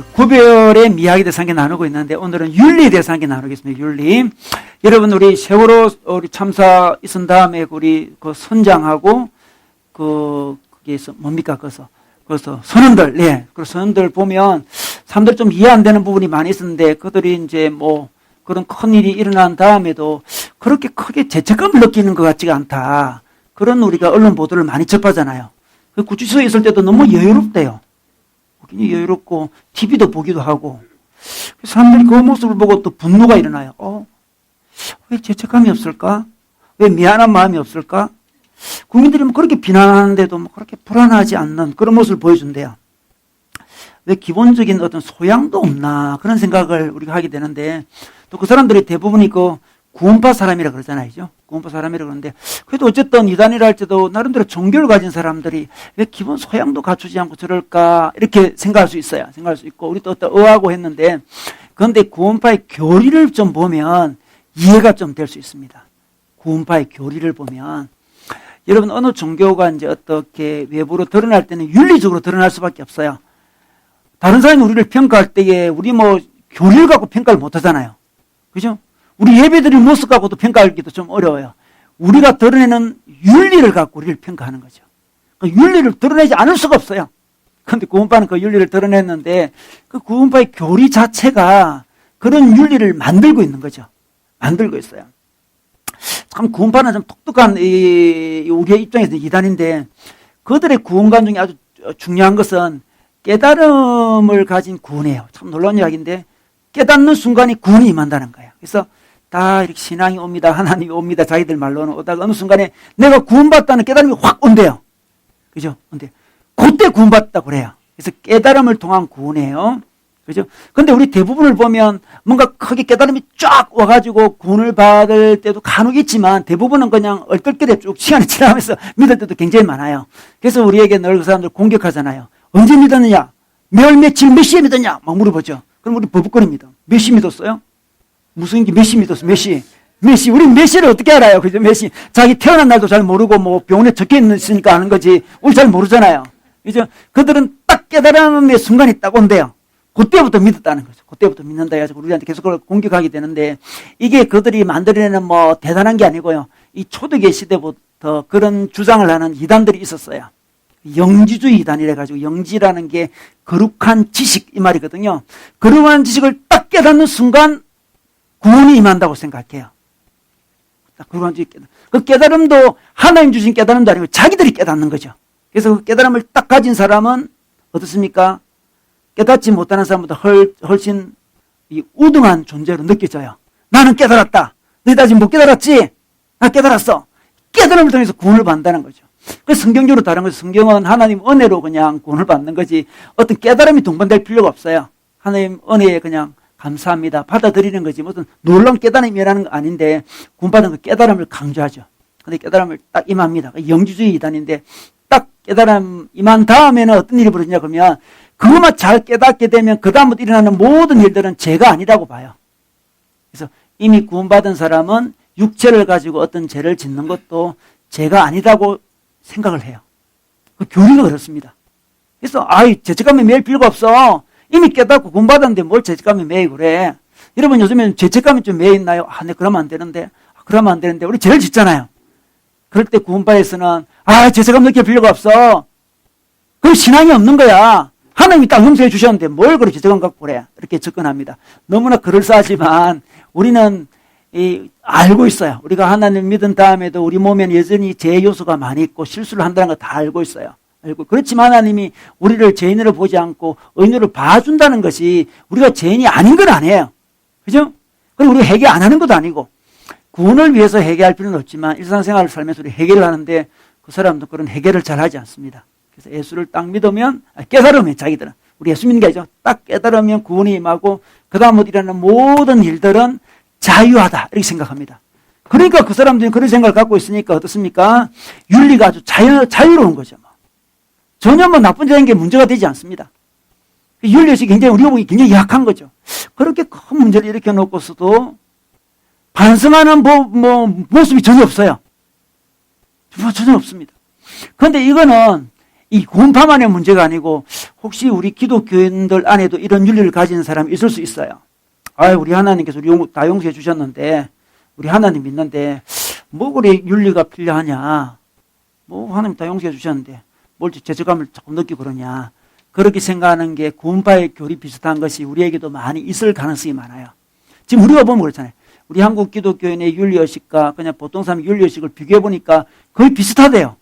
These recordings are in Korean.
구별의 미학에 대해서 함께 나누고 있는데 오늘은 윤리에 대해서 함께 나누겠습니다. 윤리. 여러분 우리 세월호 우리 참사 있은 다음에 우리 그 선장하고 그게 뭡니까 그래서 선원들 그 선원들 보면 사람들 좀 이해 안 되는 부분이 많이 있었는데 그들이 이제 뭐 그런 큰 일이 일어난 다음에도 그렇게 크게 죄책감을 느끼는 것 같지가 않다. 그런 우리가 언론 보도를 많이 접하잖아요. 그 구치소에 있을 때도 너무 여유롭대요. 굉장히 여유롭고 TV도 보기도 하고 사람들이 그 모습을 보고 또 분노가 일어나요. 왜 죄책감이 없을까? 왜 미안한 마음이 없을까? 국민들이 뭐 그렇게 비난하는데도 뭐 그렇게 불안하지 않는 그런 모습을 보여준대요. 왜 기본적인 어떤 소양도 없나 그런 생각을 우리가 하게 되는데 또 그 사람들이 대부분이 그 구원파 사람이라 그러잖아요. 구원파 사람이라 그러는데 그래도 어쨌든 이단이라 할지도 나름대로 종교를 가진 사람들이 왜 기본 소양도 갖추지 않고 저럴까 이렇게 생각할 수 있어요. 생각할 수 있고 우리 또 의하고 했는데 그런데 구원파의 교리를 좀 보면 이해가 좀 될 수 있습니다. 구원파의 교리를 보면 여러분 어느 종교가 이제 어떻게 외부로 드러날 때는 윤리적으로 드러날 수밖에 없어요. 다른 사람이 우리를 평가할 때에 우리 뭐 교리를 갖고 평가를 못 하잖아요. 그죠? 우리 예배드린 모습 갖고도 평가하기도 좀 어려워요. 우리가 드러내는 윤리를 갖고 우리를 평가하는 거죠. 그 윤리를 드러내지 않을 수가 없어요. 그런데 구원파는 그 윤리를 드러냈는데 그 구원파의 교리 자체가 그런 윤리를 만들고 있는 거죠. 만들고 있어요. 참 구원파는 좀 똑똑한 우리의 입장에서 이단인데 그들의 구원관 중에 아주 중요한 것은 깨달음을 가진 구원이에요. 참 놀라운 이야기인데 깨닫는 순간이 구원이 임한다는 거예요. 그래서 다 이렇게 신앙이 옵니다. 하나님이 옵니다. 자기들 말로는 오다가 어느 순간에 내가 구원받다는 깨달음이 확 온대요. 그죠? 근데 그때 구원받았다고 그래요. 그래서 깨달음을 통한 구원이에요. 그죠? 근데 우리 대부분을 보면 뭔가 크게 깨달음이 쫙 와가지고 구원을 받을 때도 간혹 있지만 대부분은 그냥 얼떨결에 쭉 시간이 지나면서 믿을 때도 굉장히 많아요. 그래서 우리에게 늘 그 사람들 공격하잖아요. 언제 믿었느냐? 몇 며칠 몇 시에 믿었냐? 막 물어보죠. 그럼 우리 버벅거립니다. 몇 시 믿었어요? 무슨 게 몇 시 믿었어? 몇 시? 몇 시? 우리 몇 시를 어떻게 알아요? 그죠? 몇 시? 자기 태어난 날도 잘 모르고 뭐 병원에 적혀 있으니까 아는 거지. 우리 잘 모르잖아요. 그죠? 그들은 딱 깨달음의 순간이 딱 온대요. 그때부터 믿었다는 거죠. 그때부터 믿는다 해가지고 우리한테 계속 그걸 공격하게 되는데 이게 그들이 만들어내는 뭐 대단한 게 아니고요. 이 초대계 시대부터 그런 주장을 하는 이단들이 있었어요. 영지주의 이단이라 가지고 영지라는 게 거룩한 지식 이 말이거든요. 거룩한 지식을 딱 깨닫는 순간 구원이 임한다고 생각해요. 딱 거룩한 지식 깨달음. 그 깨달음도 하나님 주신 깨달음도 아니고 자기들이 깨닫는 거죠. 그래서 그 깨달음을 딱 가진 사람은 어떻습니까? 깨닫지 못하는 사람보다 훨씬 이 우등한 존재로 느껴져요. 나는 깨달았다. 너희들 아직 못 깨달았지? 나 깨달았어. 깨달음을 통해서 구원을 받는다는 거죠. 그 성경적으로 다른 거죠. 성경은 하나님 은혜로 그냥 구원을 받는 거지 어떤 깨달음이 동반될 필요가 없어요. 하나님 은혜에 그냥 감사합니다. 받아들이는 거지 무슨 놀라운 깨달음이 일어나는 거 아닌데 구원받은 그 깨달음을 강조하죠. 근데 깨달음을 딱 임합니다. 영지주의 이단인데 딱 깨달음 임한 다음에는 어떤 일이 벌어지냐 그러면 그것만 잘 깨닫게 되면 그 다음부터 일어나는 모든 일들은 죄가 아니라고 봐요. 그래서 이미 구원받은 사람은 육체를 가지고 어떤 죄를 짓는 것도 죄가 아니라고 생각을 해요. 그 교리가 그렇습니다. 그래서 죄책감에 매일 필요가 없어. 이미 깨닫고 구원받았는데 뭘 죄책감에 매이고 그래. 여러분 요즘엔 죄책감이 좀 매여 있나요? 네, 그러면 안 되는데. 그러면 안 되는데. 우리 죄를 짓잖아요. 그럴 때 구원파에서는 죄책감 느낄 필요가 없어. 그럼 신앙이 없는 거야. 하나님이 딱 용서해 주셨는데 뭘 그렇게 죄책감 갖고 그래. 이렇게 접근합니다. 너무나 그럴싸하지만 우리는 알고 있어요. 우리가 하나님 믿은 다음에도 우리 몸에는 여전히 죄 요소가 많이 있고 실수를 한다는 거 다 알고 있어요. 알고. 그렇지만 하나님이 우리를 죄인으로 보지 않고 의인으로 봐준다는 것이 우리가 죄인이 아닌 건 아니에요. 그죠? 그리고 우리 회개 안 하는 것도 아니고 구원을 위해서 회개할 필요는 없지만 일상생활을 살면서 우리 회개를 하는데 그 사람도 그런 회개를 잘 하지 않습니다. 그래서 예수를 딱 믿으면 깨달으면 자기들은 우리 예수 믿는 게 아니죠. 딱 깨달으면 구원이 임하고 그 다음부터 일어나는 모든 일들은 자유하다 이렇게 생각합니다. 그러니까 그 사람들이 그런 생각을 갖고 있으니까 어떻습니까? 윤리가 아주 자유로운 거죠. 전혀 나쁜 점인 게 문제가 되지 않습니다. 윤리의식이 굉장히 우리가 보기 굉장히 약한 거죠. 그렇게 큰 문제를 일으켜 놓고서도 반성하는 모습이 전혀 없어요. 전혀 없습니다. 그런데 이거는 이 구원파만의 문제가 아니고 혹시 우리 기독교인들 안에도 이런 윤리를 가지는 사람이 있을 수 있어요. 우리 하나님께서 우리 다 용서해 주셨는데, 우리 하나님 믿는데 뭐 그래 윤리가 필요하냐, 뭐 하나님 다 용서해 주셨는데 뭘 죄책감을 조금 느끼고 그러냐, 그렇게 생각하는 게 구원파의 교리 비슷한 것이 우리에게도 많이 있을 가능성이 많아요. 지금 우리가 보면 그렇잖아요. 우리 한국 기독교인의 윤리의식과 그냥 보통 사람의 윤리의식을 비교해 보니까 거의 비슷하대요.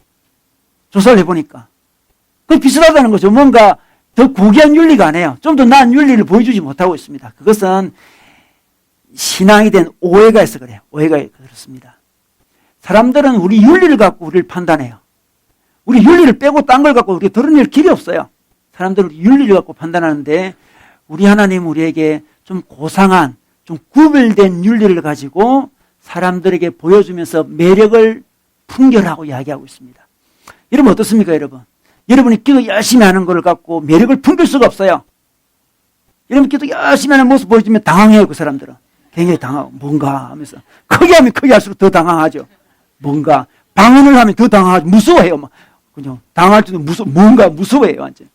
조사를 해보니까 거의 비슷하다는 거죠. 뭔가 더 고귀한 윤리가 아니에요. 좀 더 나은 윤리를 보여주지 못하고 있습니다. 그것은 신앙이 된 오해가 있어 그래요. 오해가 그렇습니다. 사람들은 우리 윤리를 갖고 우리를 판단해요. 우리 윤리를 빼고 딴 걸 갖고 우리가 드러낼 길이 없어요. 사람들은 윤리를 갖고 판단하는데, 우리 하나님 우리에게 좀 고상한, 좀 구별된 윤리를 가지고 사람들에게 보여주면서 매력을 풍겨라고 이야기하고 있습니다. 여러분 어떻습니까, 여러분? 여러분이 기도 열심히 하는 걸 갖고 매력을 풍길 수가 없어요. 여러분 기도 열심히 하는 모습 보여주면 당황해요, 그 사람들은. 굉장히 당하고, 뭔가 하면서. 크게 하면 크게 할수록 더 당황하죠. 뭔가. 방언을 하면 더 당황하죠. 무서워해요. 막. 그냥 당할 때도 뭔가 무서워해요, 완전.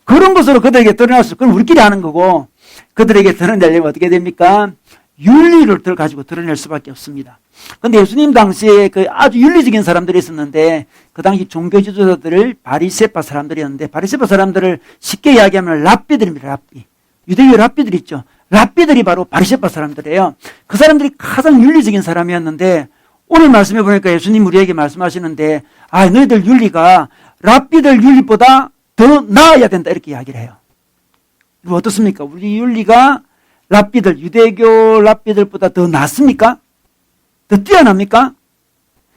그런 것으로 그들에게 드러날 수, 그럼 우리끼리 하는 거고, 그들에게 드러내려면 어떻게 됩니까? 윤리를 가지고 드러낼 수밖에 없습니다. 근데 예수님 당시에 그 아주 윤리적인 사람들이 있었는데, 그 당시 종교 지도자들을 바리새파 사람들이었는데, 바리새파 사람들을 쉽게 이야기하면 랍비들입니다, 랍비. 유대교 랍비들 있죠. 랍비들이 바로 바리새파 사람들이에요. 그 사람들이 가장 윤리적인 사람이었는데, 오늘 말씀해 보니까 예수님 우리에게 말씀하시는데, 너희들 윤리가 랍비들 윤리보다 더 나아야 된다, 이렇게 이야기를 해요. 어떻습니까? 우리 윤리가 랍비들, 유대교 랍비들보다 더 낫습니까? 더 뛰어납니까?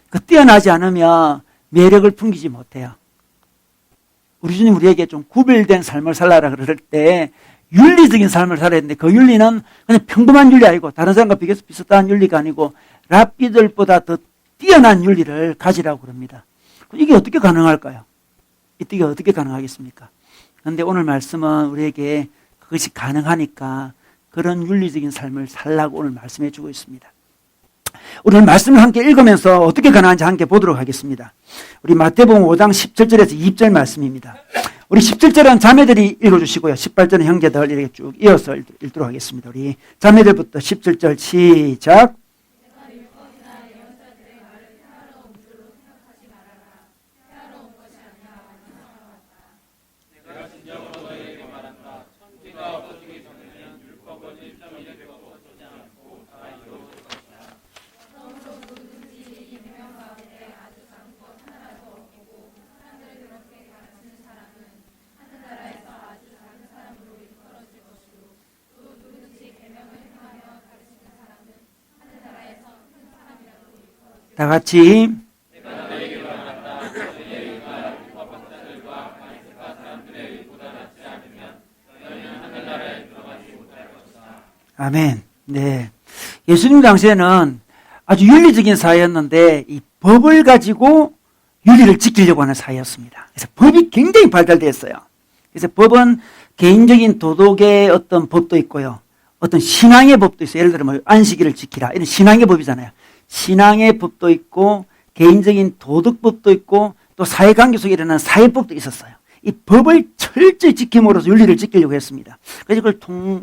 그 뛰어나지 않으면 매력을 풍기지 못해요. 우리 주님 우리에게 좀 구별된 삶을 살라라 그럴 때 윤리적인 삶을 살아야 되는데, 그 윤리는 그냥 평범한 윤리 아니고, 다른 사람과 비교해서 비슷한 윤리가 아니고 랍비들보다 더 뛰어난 윤리를 가지라고 그럽니다. 이게 어떻게 가능할까요? 이게 어떻게 가능하겠습니까? 그런데 오늘 말씀은 우리에게 그것이 가능하니까 그런 윤리적인 삶을 살라고 오늘 말씀해 주고 있습니다. 오늘 말씀을 함께 읽으면서 어떻게 가능한지 함께 보도록 하겠습니다. 우리 마태복음 5장 17절에서 20절 말씀입니다. 우리 17절은 자매들이 읽어주시고요. 18절은 형제들 이렇게 쭉 이어서 읽도록 하겠습니다. 우리 자매들부터 17절 시작. 다 같이. 아멘. 네. 예수님 당시에는 아주 윤리적인 사회였는데, 이 법을 가지고 윤리를 지키려고 하는 사회였습니다. 그래서 법이 굉장히 발달되어 있어요. 그래서 법은 개인적인 도덕의 어떤 법도 있고요. 어떤 신앙의 법도 있어요. 예를 들어 뭐 안식일을 지키라, 이런 신앙의 법이잖아요. 신앙의 법도 있고 개인적인 도덕법도 있고 또 사회관계 속에 일어나는 사회법도 있었어요. 이 법을 철저히 지킴으로써 윤리를 지키려고 했습니다. 그래서 그걸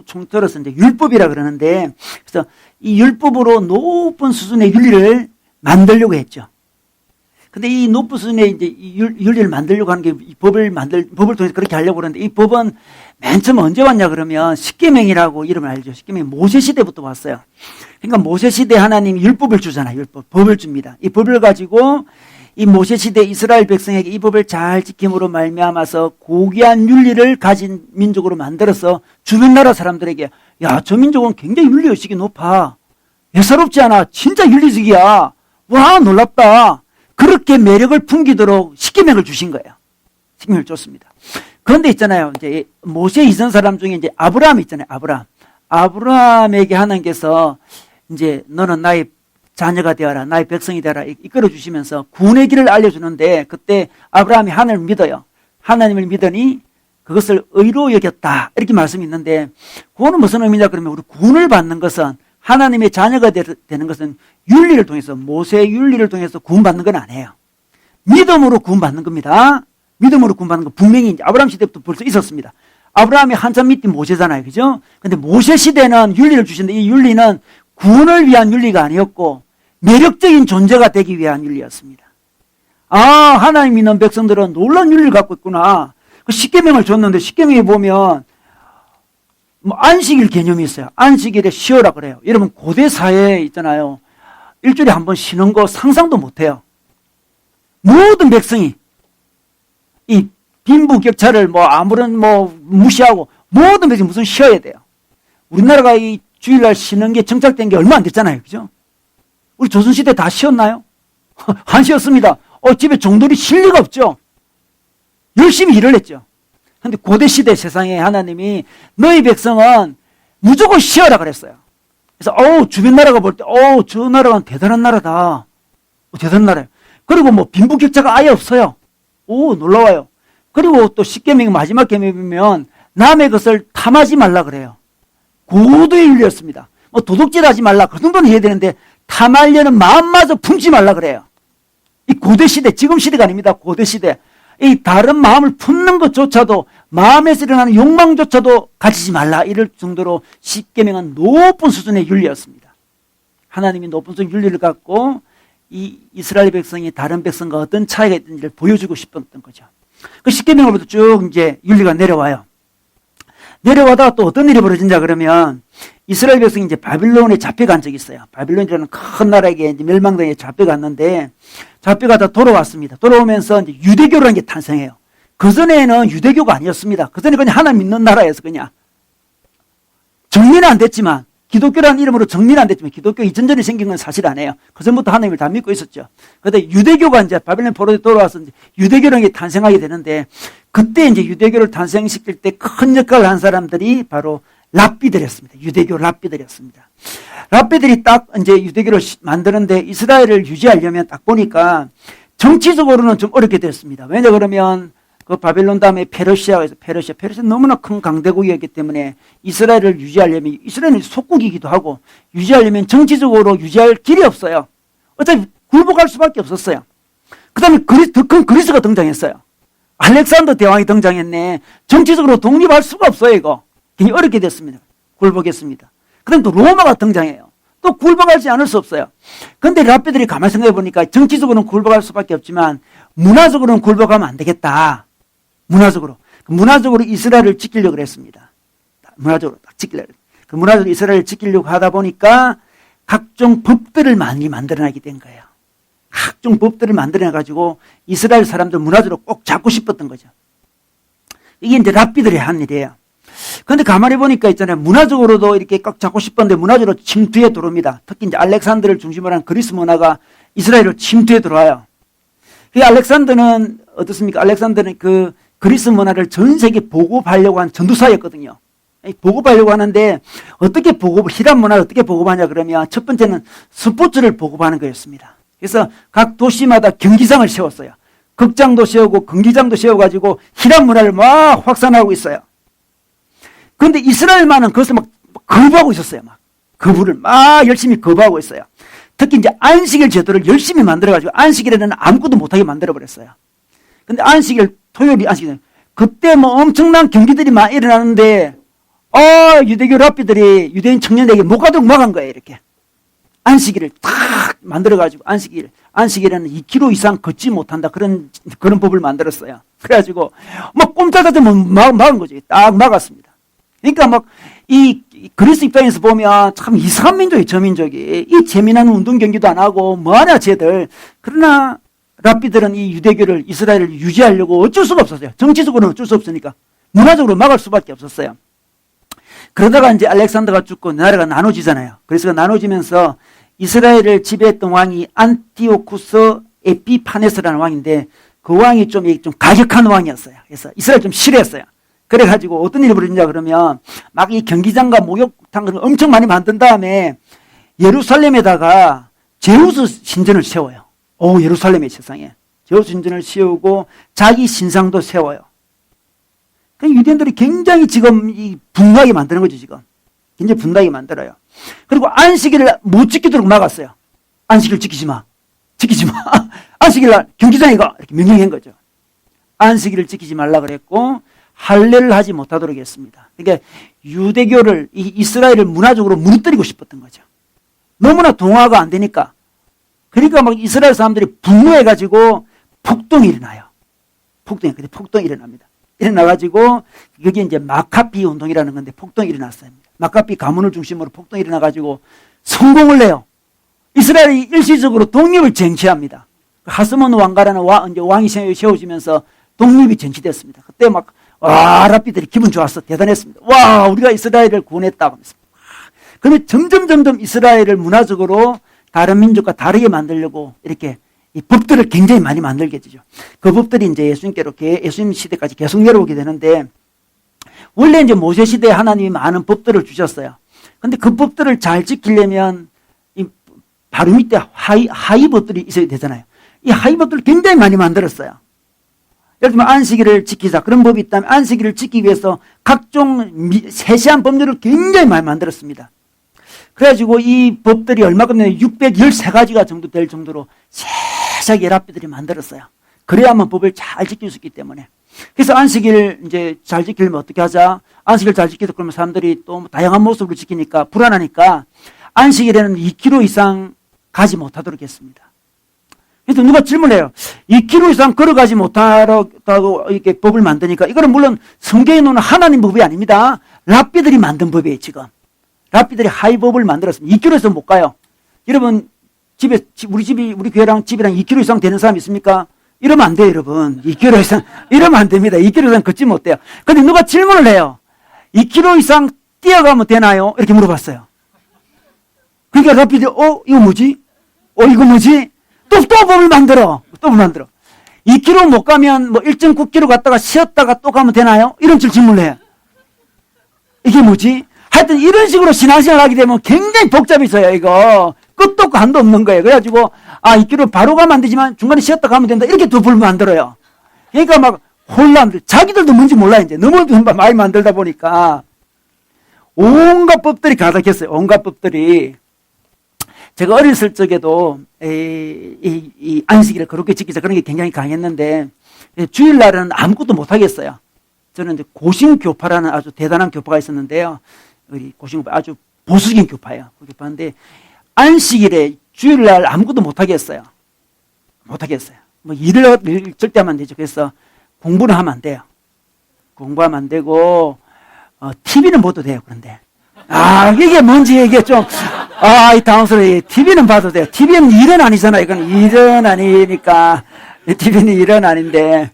통틀어서 이제 율법이라 그러는데, 그래서 이 율법으로 높은 수준의 윤리를 만들려고 했죠. 근데 이 높은 수준의 이제 윤리를 만들려고 하는 게 이 법을 통해서 그렇게 하려고 그러는데, 이 법은 맨 처음 언제 왔냐 그러면 십계명이라고 이름을 알죠. 십계명이 모세 시대부터 왔어요. 그러니까 모세 시대 하나님이 율법을 주잖아요. 법을 줍니다. 이 법을 가지고 이 모세 시대 이스라엘 백성에게 이 법을 잘 지킴으로 말미암아서 고귀한 윤리를 가진 민족으로 만들어서 주변 나라 사람들에게, 야, 저 민족은 굉장히 윤리의식이 높아. 예사롭지 않아. 진짜 윤리적이야. 와, 놀랍다. 그렇게 매력을 풍기도록 십계명을 주신 거예요. 십계명을 줬습니다. 그런데 있잖아요. 이제 모세 이전 사람 중에 이제 아브라함 있잖아요. 아브라함에게 하나님께서 이제 너는 나의 자녀가 되어라, 나의 백성이 되어라 이끌어 주시면서 구원의 길을 알려주는데, 그때 아브라함이 하나님을 믿어요. 하나님을 믿으니 그것을 의로 여겼다, 이렇게 말씀이 있는데, 구원은 무슨 의미냐 그러면, 우리 구원을 받는 것은, 하나님의 자녀가 되는 것은 윤리를 통해서, 모세의 윤리를 통해서 구원받는 건 아니에요. 믿음으로 구원받는 겁니다. 믿음으로 구원받는 거 분명히 이제 아브라함 시대부터 벌써 있었습니다. 아브라함이 한참 밑에 모세잖아요. 그죠? 근데 모세 시대는 윤리를 주시는데 이 윤리는 구원을 위한 윤리가 아니었고 매력적인 존재가 되기 위한 윤리였습니다. 아, 하나님 믿는 백성들은 놀라운 윤리를 갖고 있구나. 그 십계명을 줬는데 십계명에 보면 뭐 안식일 개념이 있어요. 안식일에 쉬어라 그래요. 여러분 고대 사회에 있잖아요. 일주일에 한 번 쉬는 거 상상도 못해요. 모든 백성이 이 빈부격차를 뭐 아무런 뭐 무시하고 모든 백성이 무슨 쉬어야 돼요. 우리나라가 이 주일날 쉬는 게 정착된 게 얼마 안 됐잖아요. 그죠? 우리 조선시대 다 쉬었나요? 안 쉬었습니다. 집에 종들이 쉴 리가 없죠. 열심히 일을 했죠. 근데 고대시대 세상에 하나님이 너희 백성은 무조건 쉬어라 그랬어요. 그래서 주변 나라가 볼 때 저 나라가 대단한 나라다. 대단한 나라예요. 그리고 뭐 빈부격차가 아예 없어요. 놀라워요. 그리고 또 십계명 마지막 계명에 보면 남의 것을 탐하지 말라 그래요. 고도의 윤리였습니다. 뭐 도둑질하지 말라 그 정도는 해야 되는데 탐하려는 마음마저 품지 말라 그래요. 이 고대시대, 지금 시대가 아닙니다. 고대시대. 이 다른 마음을 품는 것조차도 마음에서 일어나는 욕망조차도 가지지 말라 이럴 정도로 십계명은 높은 수준의 윤리였습니다. 하나님이 높은 수준의 윤리를 갖고 이 이스라엘 백성이 다른 백성과 어떤 차이가 있는지를 보여주고 싶었던 거죠. 그 십계명으로부터 쭉 이제 윤리가 내려와요. 내려와다가 또 어떤 일이 벌어진다 그러면 이스라엘 백성이 이제 바빌론에 잡혀간 적이 있어요. 바빌론이라는 큰 나라에게 이제 멸망당에 잡혀갔는데 잡혀가다 돌아왔습니다. 돌아오면서 이제 유대교라는 게 탄생해요. 그전에는 유대교가 아니었습니다. 그전에 그냥 하나 믿는 나라에서 그냥 정리는 안 됐지만 기독교라는 이름으로 정리는 안 됐지만 기독교 이전전에 생긴 건 사실 아니에요. 그전부터 하나님을 다 믿고 있었죠. 그런데 유대교가 이제 바빌론 포로에 돌아와서 이제 유대교라는 게 탄생하게 되는데 그때 이제 유대교를 탄생시킬 때 큰 역할을 한 사람들이 바로 랍비들이었습니다. 유대교 랍비들이었습니다. 랍비들이 딱 이제 유대교를 만드는데 이스라엘을 유지하려면 딱 보니까 정치적으로는 좀 어렵게 됐습니다. 왜냐 그러면 그 바빌론 다음에 페르시아가 있어. 페르시아 너무나 큰 강대국이었기 때문에 이스라엘을 유지하려면 이스라엘은 속국이기도 하고 유지하려면 정치적으로 유지할 길이 없어요. 어차피 굴복할 수밖에 없었어요. 그 다음에 더 큰 그리스가 등장했어요. 알렉산더 대왕이 등장했네. 정치적으로 독립할 수가 없어요. 이거 굉장히 어렵게 됐습니다. 굴복했습니다. 그 다음에 또 로마가 등장해요. 또 굴복하지 않을 수 없어요. 그런데 랍비들이 가만히 생각해 보니까 정치적으로는 굴복할 수밖에 없지만 문화적으로는 굴복하면 안 되겠다. 문화적으로 이스라엘을 지키려고 했습니다. 문화적으로 딱 지키려고. 그 문화적으로 이스라엘을 지키려고 하다 보니까 각종 법들을 많이 만들어내게 된 거예요. 각종 법들을 만들어내가지고 이스라엘 사람들 문화적으로 꼭 잡고 싶었던 거죠. 이게 이제 랍비들이 한 일이에요. 그런데 가만히 보니까 있잖아요. 문화적으로도 이렇게 꼭 잡고 싶었는데 문화적으로 침투해 들어옵니다. 특히 이제 알렉산더를 중심으로 한 그리스 문화가 이스라엘로 침투해 들어와요. 이 알렉산더는 어떻습니까? 알렉산더는 그 그리스 문화를 전 세계 보급하려고 한 전도사였거든요. 보급하려고 하는데 어떻게 히람 문화를 어떻게 보급하냐 그러면 첫 번째는 스포츠를 보급하는 거였습니다. 그래서 각 도시마다 경기장을 세웠어요. 극장도 세우고 경기장도 세워가지고 히람 문화를 막 확산하고 있어요. 그런데 이스라엘만은 그것을 막 거부하고 있었어요. 막 거부를 막 열심히 거부하고 있어요. 특히 이제 안식일 제도를 열심히 만들어가지고 안식일에는 아무것도 못하게 만들어버렸어요. 근데 토요일이 안식일. 그때 뭐 엄청난 경기들이 많이 일어나는데, 유대교 랍비들이 유대인 청년에게 못 가도록 막은 거예요, 이렇게. 안식일을 탁 만들어가지고, 안식일에는 2km 이상 걷지 못한다. 그런 법을 만들었어요. 그래가지고, 막 꼼짝하지 막은 거지. 딱 막았습니다. 그러니까 이 그리스 입장에서 보면 참 이상한 민족이 저 민족이. 이 재미난 운동 경기도 안 하고, 뭐하냐, 쟤들. 그러나, 랍비들은 이 유대교를 이스라엘을 유지하려고 어쩔 수가 없었어요. 정치적으로는 어쩔 수 없으니까 문화적으로 막을 수밖에 없었어요. 그러다가 이제 알렉산더가 죽고 나라가 나눠지잖아요. 그래서 나눠지면서 이스라엘을 지배했던 왕이 안티오쿠스 에피파네스라는 왕인데 그 왕이 좀 가격한 왕이었어요. 그래서 이스라엘 좀 싫어했어요. 그래가지고 어떤 일이 벌어지냐 그러면 막 이 경기장과 목욕탕을 엄청 많이 만든 다음에 예루살렘에다가 제우스 신전을 세워요. 예루살렘의 세상에. 제우스 신전을 세우고 자기 신상도 세워요. 그러니까 유대인들이 굉장히 지금 분노하게 만드는 거죠, 지금. 굉장히 분노하게 만들어요. 그리고 안식일을 못 지키도록 막았어요. 안식일 지키지 마. 안식일날 경기장에 가. 이렇게 명령한 거죠. 안식일을 지키지 말라 그랬고 할례를 하지 못하도록 했습니다. 그러니까 유대교를 이스라엘을 문화적으로 무너뜨리고 싶었던 거죠. 너무나 동화가 안 되니까. 그러니까 막 이스라엘 사람들이 분노해가지고 폭동이 일어나요. 폭동이 일어납니다. 일어나가지고 그게 이제 마카비 운동이라는 건데 폭동이 일어났어요. 마카비 가문을 중심으로 폭동이 일어나가지고 성공을 내요. 이스라엘이 일시적으로 독립을 쟁취합니다. 하스몬 왕가라는 왕이 세워지면서 독립이 쟁취됐습니다. 그때 막 랍비들이 기분 좋았어. 대단했습니다. 와, 우리가 이스라엘을 구원했다. 그러면 점점 이스라엘을 문화적으로 다른 민족과 다르게 만들려고 이렇게 이 법들을 굉장히 많이 만들게 되죠. 그 법들이 이제 예수님 시대까지 계속 내려오게 되는데, 원래 이제 모세 시대에 하나님이 많은 법들을 주셨어요. 근데 그 법들을 잘 지키려면 이 바로 밑에 하위 법들이 있어야 되잖아요. 이 하위 법들을 굉장히 많이 만들었어요. 예를 들면 안식일을 지키자. 그런 법이 있다면 안식일을 지키기 위해서 각종 세세한 법률을 굉장히 많이 만들었습니다. 그래가지고 이 법들이 얼마큼 되냐면 613가지가 정도 될 정도로 세세하게 랍비들이 만들었어요. 그래야만 법을 잘 지킬 수 있기 때문에. 그래서 안식일 이제 잘 지키려면 어떻게 하자? 안식일 잘 지키다 그러면 사람들이 또 다양한 모습으로 지키니까 불안하니까 안식일에는 2km 이상 가지 못하도록 했습니다. 그래서 누가 질문해요. 2km 이상 걸어가지 못하라고 이렇게 법을 만드니까 이거는 물론 성경에 나오는 하나님 법이 아닙니다. 랍비들이 만든 법이에요, 지금. 랍비들이 하이법을 만들었습니다. 2km에서 못 가요. 여러분, 우리 교회랑 집이랑 2km 이상 되는 사람 있습니까? 이러면 안 돼요, 여러분. 2km 이상, 이러면 안 됩니다. 2km 이상 걷지 못해요. 근데 누가 질문을 해요. 2km 이상 뛰어가면 되나요? 이렇게 물어봤어요. 그러니까 랍비들이, 이거 뭐지? 이거 뭐지? 또 법을 만들어. 2km 못 가면 뭐 1.9km 갔다가 쉬었다가 또 가면 되나요? 이런 질문을 해요. 이게 뭐지? 하여튼 이런 식으로 신앙생활 하게 되면 굉장히 복잡해져요, 이거. 끝도 없고 한도 없는 거예요. 그래가지고, 2km 바로 가면 안 되지만 중간에 쉬었다 가면 된다. 이렇게 두 법을 만들어요. 그러니까 막 혼란, 자기들도 뭔지 몰라, 이제. 너무 많이 만들다 보니까. 온갖 법들이 가득했어요. 온갖 법들이. 제가 어렸을 적에도 이 안식일을 그렇게 지키자 그런 게 굉장히 강했는데 주일날은 아무것도 못 하겠어요. 저는 이제 고신교파라는 아주 대단한 교파가 있었는데요. 우리 고신교파 아주 보수적인 교파예요. 그 교파인데 안식일에 주일날 아무것도 못 하겠어요. 뭐 일을 절대 하면 안 되죠. 그래서 공부는 하면 안 돼요. 공부하면 안 되고 TV는 봐도 돼요. 그런데 이게 뭔지 이게 좀 이 당황스러워요. TV는 봐도 돼요. TV는 일은 아니잖아요. 이건 일은 아니니까. TV는 일은 아닌데.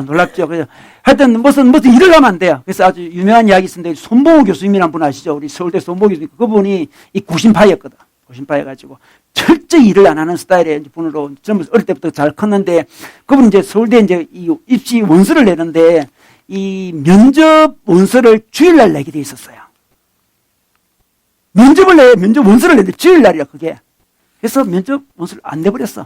놀랍죠. 그래서 하여튼 무슨 일을 하면 안 돼요. 그래서 아주 유명한 이야기 있었는데 손봉우 교수님이라는 분 아시죠? 우리 서울대 손봉우 교수님. 그분이 이 구신파였거든. 구신파여가지고 철저히 일을 안 하는 스타일의 분으로 젊은 어릴 때부터 잘 컸는데 그분 이제 서울대 이제 이 입시 원서를 내는데 이 면접 원서를 주일날 내게 돼 있었어요. 면접 원서를 내는데 주일날이야, 그게. 그래서 면접 원서를 안 내버렸어.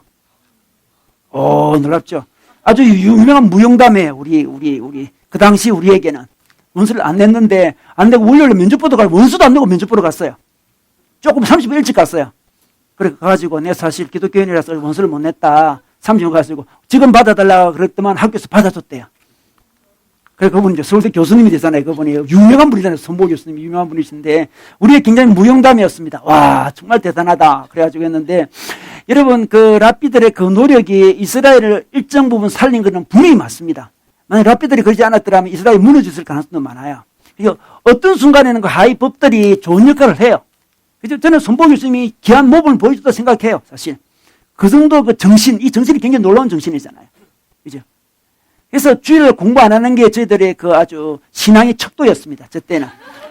놀랍죠. 아주 유명한 무용담이에요, 우리. 그 당시 우리에게는. 원서를 안 냈는데, 안 내고 월요일에 면접 보러 가고, 원서도 안 내고 면접 보러 갔어요. 조금 30분 일찍 갔어요. 그래, 가가지고, 내 사실 기독교인이라서 원서를 못 냈다. 30분 가지고, 지금 받아달라고 그랬더만 학교에서 받아줬대요. 그래서 그분이 이제 서울대 교수님이 되잖아요. 그분이 유명한 분이잖아요. 손보기 교수님이 유명한 분이신데 우리의 굉장히 무용담이었습니다. 와, 정말 대단하다. 그래가지고 했는데 여러분 그 랍비들의 그 노력이 이스라엘을 일정 부분 살린 것은 분명히 맞습니다. 만약 랍비들이 그러지 않았더라면 이스라엘이 무너졌을 가능성도 많아요. 그래서 어떤 순간에는 그 하위 법들이 좋은 역할을 해요. 그래서 저는 손보기 교수님이 귀한 모범을 보여줬다 생각해요. 사실 그 정도 그 정신, 이 정신이 굉장히 놀라운 정신이잖아요. 그죠? 그래서 주일날 공부 안 하는 게 저희들의 그 아주 신앙의 척도였습니다. 저 때는.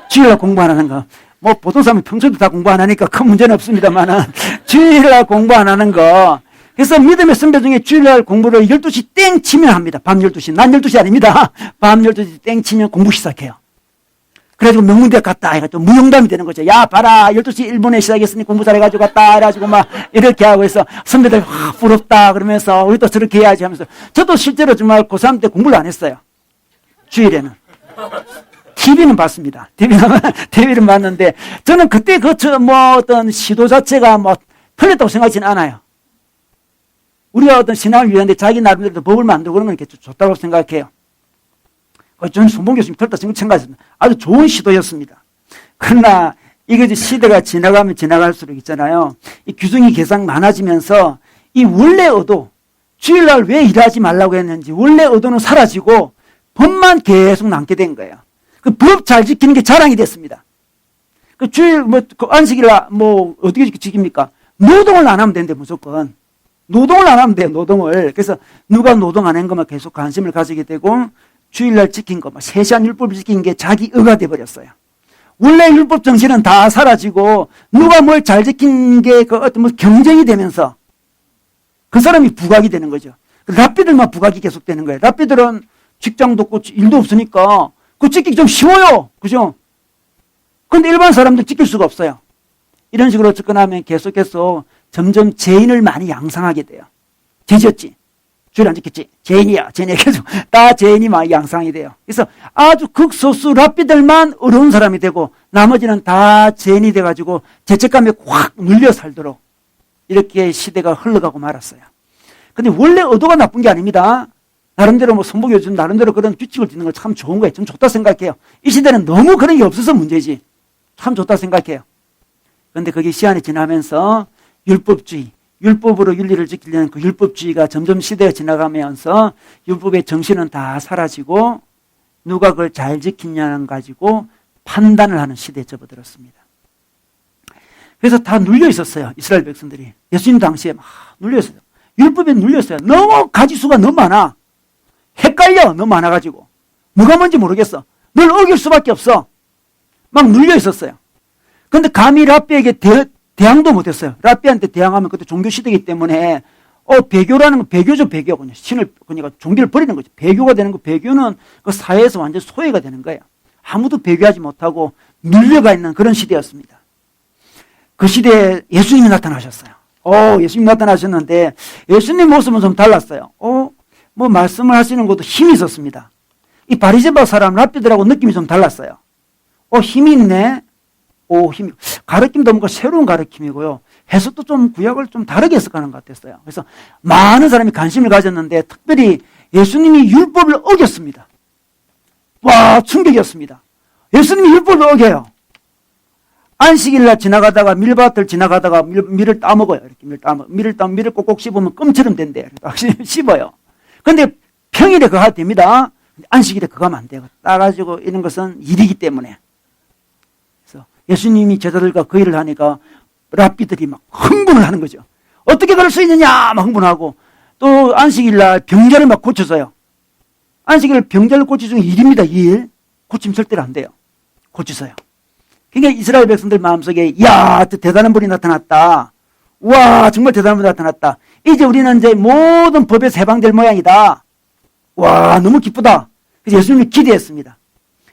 주일날 공부 안 하는 거. 뭐 보통 사람이 평소에도 다 공부 안 하니까 큰 문제는 없습니다만은 주일날 공부 안 하는 거. 그래서 믿음의 선배 중에 주일날 공부를 12시 땡 치면 합니다. 밤 12시. 난 12시 아닙니다. 밤 12시 땡 치면 공부 시작해요. 그래가지고 명문대학 갔다. 해가지고 무용담이 되는 거죠. 야, 봐라. 12시 1분에 시작했으니 공부 잘해가지고 갔다. 해가지고 막 이렇게 하고 해서 선배들 부럽다. 그러면서 우리도 저렇게 해야지 하면서 저도 실제로 정말 고3 때 공부를 안 했어요. 주일에는. TV는 봤습니다. TV는 봤는데 저는 그때 어떤 시도 자체가 뭐 틀렸다고 생각하지는 않아요. 우리가 어떤 신앙을 위하는데 자기 나름대로 법을 만들고 그러는 게 좋다고 생각해요. 저는 손봉 교수님 들었다 생각했습니다. 아주 좋은 시도였습니다. 그러나 이게 시대가 지나가면 지나갈수록 있잖아요. 이 규정이 계속 많아지면서 이 원래 의도, 주일날 왜 일하지 말라고 했는지 원래 의도는 사라지고 법만 계속 남게 된 거예요. 그 법 잘 지키는 게 자랑이 됐습니다. 그 주일 그 안식일날 어떻게 지킵니까? 노동을 안 하면 되는데 무조건. 노동을 안 하면 돼요, 노동을. 그래서 누가 노동 안 한 것만 계속 관심을 가지게 되고 주일날 지킨 거, 세시한 율법을 지킨 게 자기 의가 돼버렸어요. 원래 율법 정신은 다 사라지고 누가 뭘 잘 지킨 게 그 어떤 경쟁이 되면서 그 사람이 부각이 되는 거죠. 랍비들만 부각이 계속되는 거예요. 랍비들은 직장도 없고 일도 없으니까 그 지키기 좀 쉬워요. 그죠? 근데 일반 사람들 지킬 수가 없어요. 이런 식으로 접근하면 계속해서 점점 죄인을 많이 양상하게 돼요. 죄졌지? 주일 안 지켰지? 죄인이야. 계속 다 죄인이 많이 양상이 돼요. 그래서 아주 극소수 랍비들만 어려운 사람이 되고 나머지는 다 죄인이 돼가지고 죄책감에 확 눌려 살도록 이렇게 시대가 흘러가고 말았어요. 근데 원래 의도가 나쁜 게 아닙니다. 나름대로 선복 요즘 나름대로 그런 규칙을 짓는 거 참 좋은 거예요. 좀 좋다 생각해요. 이 시대는 너무 그런 게 없어서 문제지. 참 좋다 생각해요. 그런데 그게 시간이 지나면서 율법주의, 율법으로 윤리를 지키려는 그 율법주의가 점점 시대가 지나가면서 율법의 정신은 다 사라지고 누가 그걸 잘 지키냐는 가지고 판단을 하는 시대에 접어들었습니다. 그래서 다 눌려 있었어요. 이스라엘 백성들이. 예수님 당시에 막 눌려 있어요. 율법에 눌려 있어요. 너무 가지수가 너무 많아. 헷갈려. 너무 많아가지고. 뭐가 뭔지 모르겠어. 늘 어길 수밖에 없어. 막 눌려 있었어요. 근데 감히 랍비에게 대항도 못했어요. 랍비한테 대항하면 그때 종교시대이기 때문에 배교라는 건 배교죠. 배교. 그냥 신을 그러니까 종교를 버리는 거죠. 배교가 되는 거. 배교는 그 사회에서 완전 소외가 되는 거예요. 아무도 배교하지 못하고 눌려가 있는 그런 시대였습니다. 그 시대에 예수님이 나타나셨어요. 예수님 나타나셨는데 예수님 모습은 좀 달랐어요. 말씀을 하시는 것도 힘이 있었습니다. 이 바리새파 사람 랍비들하고 느낌이 좀 달랐어요. 힘이 있네. 가르침도 뭔가 새로운 가르침이고요. 해석도 좀 구약을 좀 다르게 해석하는 것 같았어요. 그래서 많은 사람이 관심을 가졌는데 특별히 예수님이 율법을 어겼습니다. 와, 충격이었습니다. 예수님이 율법을 어겨요. 안식일날 지나가다가 밀밭을 지나가다가 밀을 따먹어요. 이렇게 밀을 꼭꼭 씹으면 껌처럼 된대요. 씹어요. 근데 평일에 그거 됩니다. 안식일에 그거 하면 안 돼요. 따가지고 이런 것은 일이기 때문에. 그래서 예수님이 제자들과 그 일을 하니까 랍비들이 막 흥분을 하는 거죠. 어떻게 그럴 수 있느냐 막 흥분하고 또 안식일날 병자를 막 고쳐서요. 안식일 병자를 고치는 일입니다. 일. 고치면 절대로 안 돼요. 고치서요. 그러니까 이스라엘 백성들 마음속에 대단한 분이 나타났다. 와, 정말 대단한 분이 나타났다. 이제 우리는 이제 모든 법에서 해방될 모양이다. 와, 너무 기쁘다. 그래서 예수님이 기대했습니다.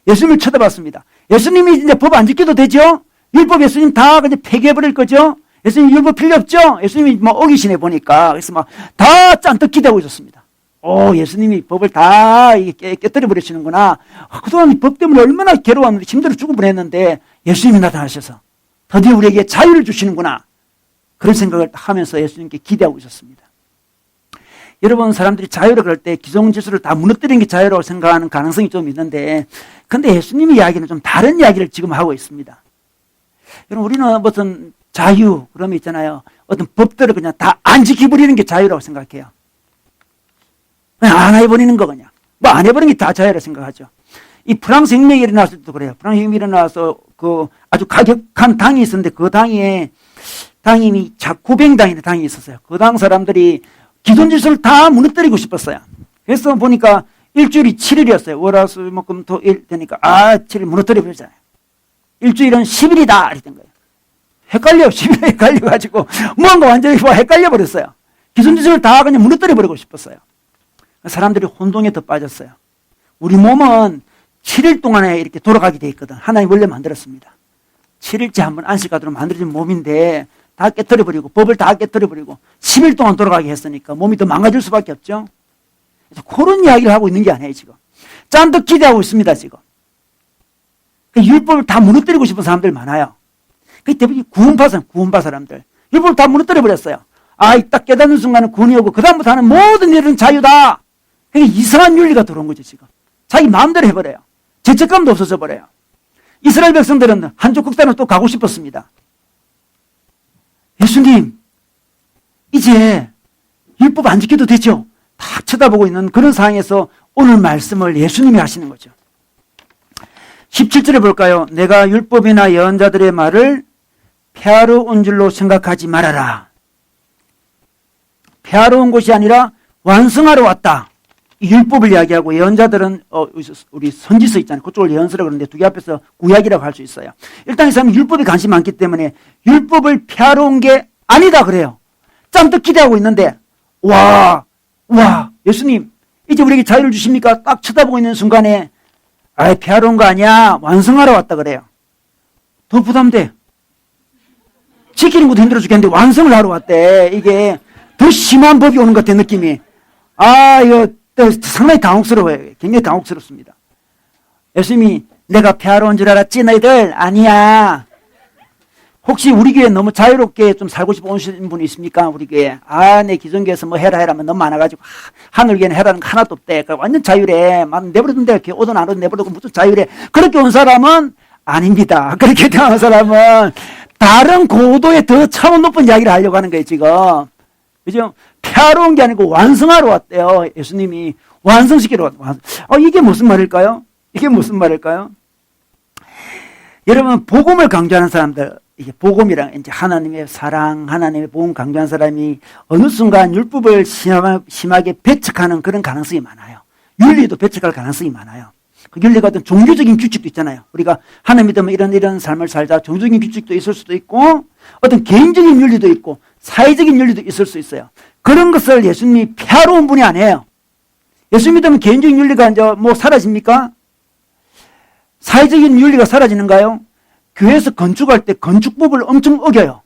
예수님을 쳐다봤습니다. 예수님이 이제 법 안 지켜도 되죠? 율법 예수님 다 그냥 폐기해버릴 거죠? 예수님 율법 필요 없죠? 예수님이 어기시네 보니까. 그래서 다 짠뜩 기대하고 있었습니다. 예수님이 법을 다 깨뜨려 버리시는구나. 그동안 법 때문에 얼마나 괴로웠는데 힘들어 죽을 뻔했는데 예수님이 나타나셔서 드디어 우리에게 자유를 주시는구나. 그런 생각을 하면서 예수님께 기대하고 있었습니다. 여러분, 사람들이 자유를 그럴 때 기존질서를 다 무너뜨리는 게 자유라고 생각하는 가능성이 좀 있는데, 근데 예수님의 이야기는 좀 다른 이야기를 지금 하고 있습니다. 여러분, 우리는 무슨 자유, 그러면 있잖아요. 어떤 법들을 그냥 다 안 지켜버리는 게 자유라고 생각해요. 그냥 안 해버리는 거 그냥. 안 해버리는 게 다 자유라고 생각하죠. 이 프랑스 혁명이 일어났을 때도 그래요. 프랑스 혁명이 일어나서 그 아주 가격한 당이 있었는데 그 당이 자코뱅당이라는 당이 있었어요. 그 당 사람들이 기존 질서를 다 무너뜨리고 싶었어요. 그래서 보니까 일주일이 7일이었어요. 월화수목금토일 되니까 7일 무너뜨려 버리잖아요. 일주일은 10일이다 이랬던 거예요. 헷갈려. 10일 헷갈려가지고 뭔가 완전히 헷갈려 버렸어요. 기존 질서를 다 그냥 무너뜨려 버리고 싶었어요. 사람들이 혼동에 더 빠졌어요. 우리 몸은 7일 동안에 이렇게 돌아가게 돼 있거든. 하나님 원래 만들었습니다. 7일째 한번 안식하도록 만들어진 몸인데 다 깨뜨려버리고 법을 다 깨뜨려버리고 10일 동안 돌아가게 했으니까 몸이 더 망가질 수밖에 없죠. 그래서 그런 이야기를 하고 있는 게 아니에요. 지금 짠득 기대하고 있습니다. 지금 율법을 다 무너뜨리고 싶은 사람들 많아요. 그 대부분 구원파 사람들 율법을 다 무너뜨려버렸어요. 딱 깨닫는 순간은 구원이 오고, 그다음부터 하는 모든 일은 자유다. 그게 이상한 윤리가 들어온 거죠, 지금. 자기 마음대로 해버려요. 죄책감도 없어져 버려요. 이스라엘 백성들은 한쪽 극단으로 또 가고 싶었습니다. 예수님, 이제 율법 안 지켜도 되죠? 딱 쳐다보고 있는 그런 상황에서 오늘 말씀을 예수님이 하시는 거죠. 17절에 볼까요? 내가 율법이나 예언자들의 말을 폐하러 온 줄로 생각하지 말아라. 폐하러 온 것이 아니라 완성하러 왔다. 이 율법을 이야기하고, 예언자들은 우리 선지서 있잖아요. 그쪽을 예언서라고 그러는데 두 개 앞에서 구약이라고 할 수 있어요. 일단 이 사람은 율법에 관심이 많기 때문에 율법을 폐하러 온 게 아니다 그래요. 짬떡 기대하고 있는데, 와, 예수님 이제 우리에게 자유를 주십니까? 딱 쳐다보고 있는 순간에 폐하러 온 거 아니야, 완성하러 왔다 그래요. 더 부담돼. 지키는 것도 힘들어 죽겠는데 완성을 하러 왔대. 이게 더 심한 법이 오는 것 같아, 느낌이. 이거 상당히 당혹스러워요. 굉장히 당혹스럽습니다. 예수님이 내가 폐하러 온 줄 알았지 너희들? 아니야. 혹시 우리 교회 너무 자유롭게 좀 살고 싶어 오신 분이 있습니까? 우리 교회. 내 기존교회에서 뭐 해라 하면 너무 많아가지고, 하늘교회는 해라는 거 하나도 없대. 그러니까 완전 자유래. 내버려둔대. 오든 안 오든 내버려두고 무슨 자유래. 그렇게 온 사람은 아닙니다. 그렇게 태어난 사람은 다른 고도의 더 차원 높은 이야기를 하려고 하는 거예요, 지금. 그죠? 폐하러 온 게 아니고 완성하러 왔대요. 예수님이 완성시키러 왔. 이게 무슨 말일까요? 이게 무슨 말일까요? 여러분, 복음을 강조하는 사람들, 이게 복음이랑 이제 하나님의 사랑, 하나님의 복음 강조하는 사람이 어느 순간 율법을 심하게 배척하는 그런 가능성이 많아요. 윤리도 배척할 가능성이 많아요. 그 윤리가 어떤 종교적인 규칙도 있잖아요. 우리가 하나님 믿으면 이런 삶을 살자. 종교적인 규칙도 있을 수도 있고, 어떤 개인적인 윤리도 있고, 사회적인 윤리도 있을 수 있어요. 그런 것을 예수님이 폐하러 온 분이 아니에요. 예수님 믿으면 개인적인 윤리가 이제 사라집니까? 사회적인 윤리가 사라지는가요? 교회에서 건축할 때 건축법을 엄청 어겨요.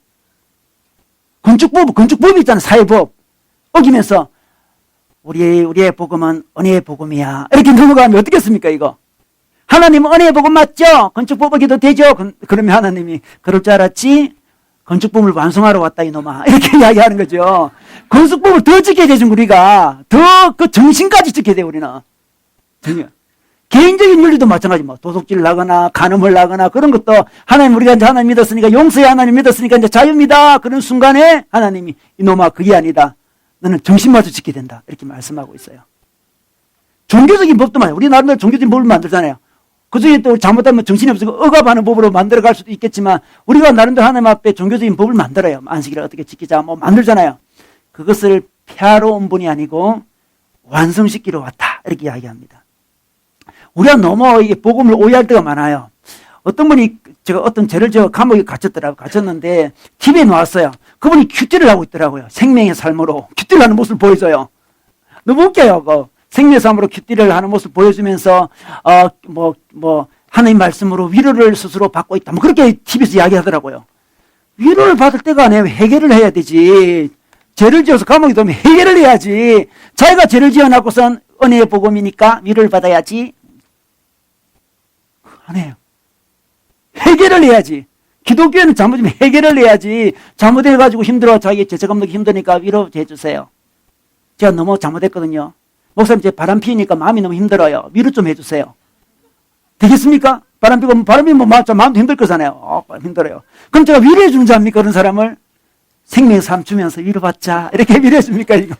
건축법이 있잖아요. 사회법. 어기면서 우리의 복음은 은혜의 복음이야. 이렇게 넘어가면 어떻겠습니까, 이거? 하나님은 은혜의 복음 맞죠? 건축법 어기도 되죠? 그러면 하나님이 그럴 줄 알았지? 건축법을 완성하러 왔다, 이놈아. 이렇게 이야기하는 거죠. 건축법을 더 지켜야 되죠, 우리가. 더 그 정신까지 지켜야 돼요, 우리는. 개인적인 윤리도 마찬가지, 도둑질을 하거나, 간음을 하거나, 그런 것도 우리가 이제 하나님 믿었으니까, 용서의 하나님 믿었으니까 이제 자유입니다. 그런 순간에 하나님이, 이놈아, 그게 아니다. 너는 정신마저 지켜야 된다. 이렇게 말씀하고 있어요. 종교적인 법도 말이에요. 우리 나름대로 종교적인 법을 만들잖아요. 그 중에 또 잘못하면 정신이 없어서 억압하는 법으로 만들어 갈 수도 있겠지만, 우리가 나름대로 하나님 앞에 종교적인 법을 만들어요. 안식일을 어떻게 지키자, 만들잖아요. 그것을 폐하러 온 분이 아니고, 완성시키러 왔다. 이렇게 이야기합니다. 우리가 너무 이게 복음을 오해할 때가 많아요. 어떤 분이 제가 어떤 죄를 지어 감옥에 갇혔는데 TV에 나왔어요. 그분이 큐티를 하고 있더라고요. 생명의 삶으로 큐티를 하는 모습을 보여줘요. 너무 웃겨요. 생명의 삶으로 큐티를 하는 모습을 보여주면서 하나님 말씀으로 위로를 스스로 받고 있다. 그렇게 TV에서 이야기하더라고요. 위로를 받을 때가 아니에요. 해결을 해야 되지. 죄를 지어서 감옥에 들면 해결을 해야지. 자기가 죄를 지어놓고선 은혜의 복음이니까 위로를 받아야지. 안 해요. 해결을 해야지. 기독교회는 잘못이면 해결을 해야지. 잘못해가지고 힘들어. 자기 죄책감 느끼기 힘드니까 위로해 주세요. 제가 너무 잘못했거든요. 목사님, 제 바람 피니까 마음이 너무 힘들어요. 위로 좀 해주세요. 되겠습니까? 바람 피면 마음도 힘들 거잖아요. 힘들어요. 그럼 제가 위로해 주는 줄 압니까? 그런 사람을? 생명의 삶 주면서 위로받자. 이렇게 위로해 줍니까? 이거?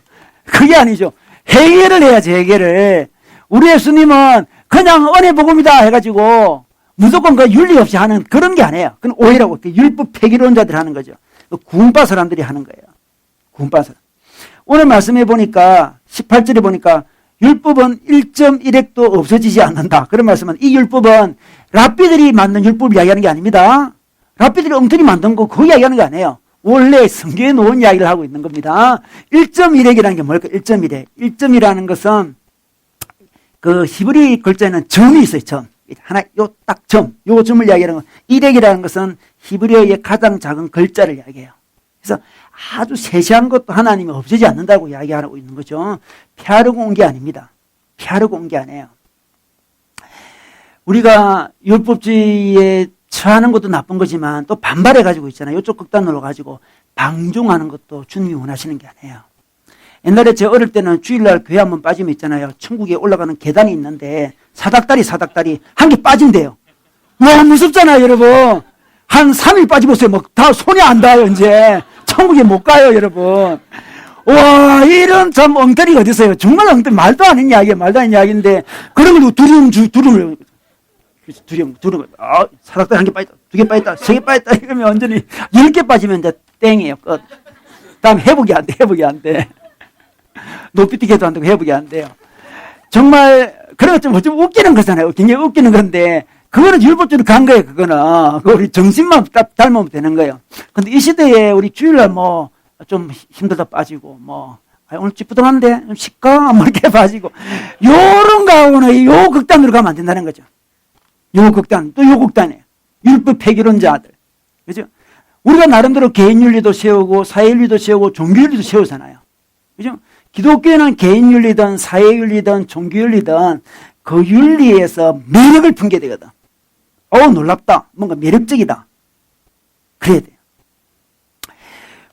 그게 아니죠. 해결을 해야지, 해결을. 우리 예수님은 그냥 은혜 복음이다 해가지고 무조건 그 윤리 없이 하는 그런 게 아니에요. 그건 오해라고. 율법 폐기론자들이 하는 거죠. 구원파 사람들이 하는 거예요. 구원파 사람. 오늘 말씀해 보니까 18절에 보니까 율법은 1.1획도 없어지지 않는다. 그런 말씀은 이 율법은 랍비들이 만든 율법을 이야기하는 게 아닙니다. 랍비들이 엉터리 만든 거 그거 이야기하는 게 아니에요. 원래 성경에 놓은 이야기를 하고 있는 겁니다. 1.1획이라는 게 뭘까요? 1.1획. 1.이라는 것은 그 히브리 글자에는 점이 있어요. 점. 하나, 딱 점. 요 점을 이야기하는 거. 1획이라는 것은 히브리어의 가장 작은 글자를 이야기해요. 그래서 아주 세세한 것도 하나님이 없애지 않는다고 이야기하고 있는 거죠. 폐하려고 온 게 아닙니다. 폐하려고 온 게 아니에요. 우리가 율법주의에 처하는 것도 나쁜 거지만 또 반발해 가지고 있잖아요. 이쪽 극단으로 가지고 방종하는 것도 주님이 원하시는 게 아니에요. 옛날에 제 어릴 때는 주일날 교회 한번 빠지면 있잖아요. 천국에 올라가는 계단이 있는데 사닥다리 한 개 빠진대요. 와, 무섭잖아요, 여러분. 한 3일 빠지고 있어요. 뭐 다 손이 안 닿아요, 이제. 천국에 못 가요, 여러분. 와, 이런 참 엉터리가 어디 있어요. 정말 엉터리, 말도 안 되는 이야기예요. 말도 안 되는 이야기인데, 그런 걸 두려움, 사닥다리 한 개 빠졌다, 2개 빠졌다, 3개 빠졌다, 이러면 완전히 10개 빠지면 이제 땡이에요, 끝. 다음 회복이 안 돼. 높이 뛰기도 안 되고 회복이 안 돼요. 정말, 그런 거 좀 웃기는 거잖아요. 굉장히 웃기는 건데, 그거는 율법적으로 간 거예요, 그거는. 우리 정신만 닮으면 되는 거예요. 근데 이 시대에 우리 주일날 뭐, 좀 힘들다 빠지고, 뭐, 오늘 찌뿌둥한데? 좀 쉴까? 뭐 이렇게 빠지고. 요런 거하고는 요 극단으로 가면 안 된다는 거죠. 요 극단, 또 요 극단이에요. 율법 폐기론자들. 그죠? 우리가 나름대로 개인윤리도 세우고, 사회윤리도 세우고, 종교윤리도 세우잖아요. 그죠? 기독교는 개인윤리든, 사회윤리든, 종교윤리든, 그 윤리에서 매력을 품게 되거든. 놀랍다. 뭔가 매력적이다. 그래야 돼요.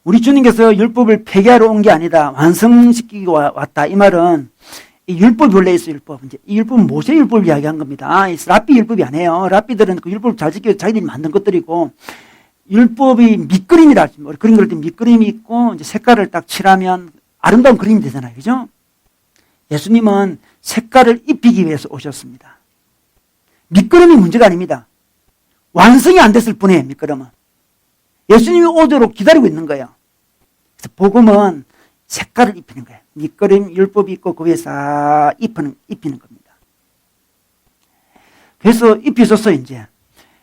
우리 주님께서 율법을 폐기하러 온 게 아니다. 완성시키고 왔다. 이 말은 이 율법이 원래 있어, 율법. 이제 이 율법은 모세 율법을 이야기한 겁니다. 이 랍비 율법이 아니에요. 랍비들은 그 율법을 잘 지키고 자기들이 만든 것들이고, 율법이 밑그림이라, 그림 그릴 때 밑그림이 있고, 이제 색깔을 딱 칠하면 아름다운 그림이 되잖아요. 그죠? 예수님은 색깔을 입히기 위해서 오셨습니다. 밑그림이 문제가 아닙니다. 완성이 안 됐을 뿐이에요, 밑그림은. 예수님이 오도록 기다리고 있는 거예요. 그래서 복음은 색깔을 입히는 거예요. 밑그림 율법이 있고 그 위에 싹 입히는 겁니다. 그래서 입히셨어요, 이제.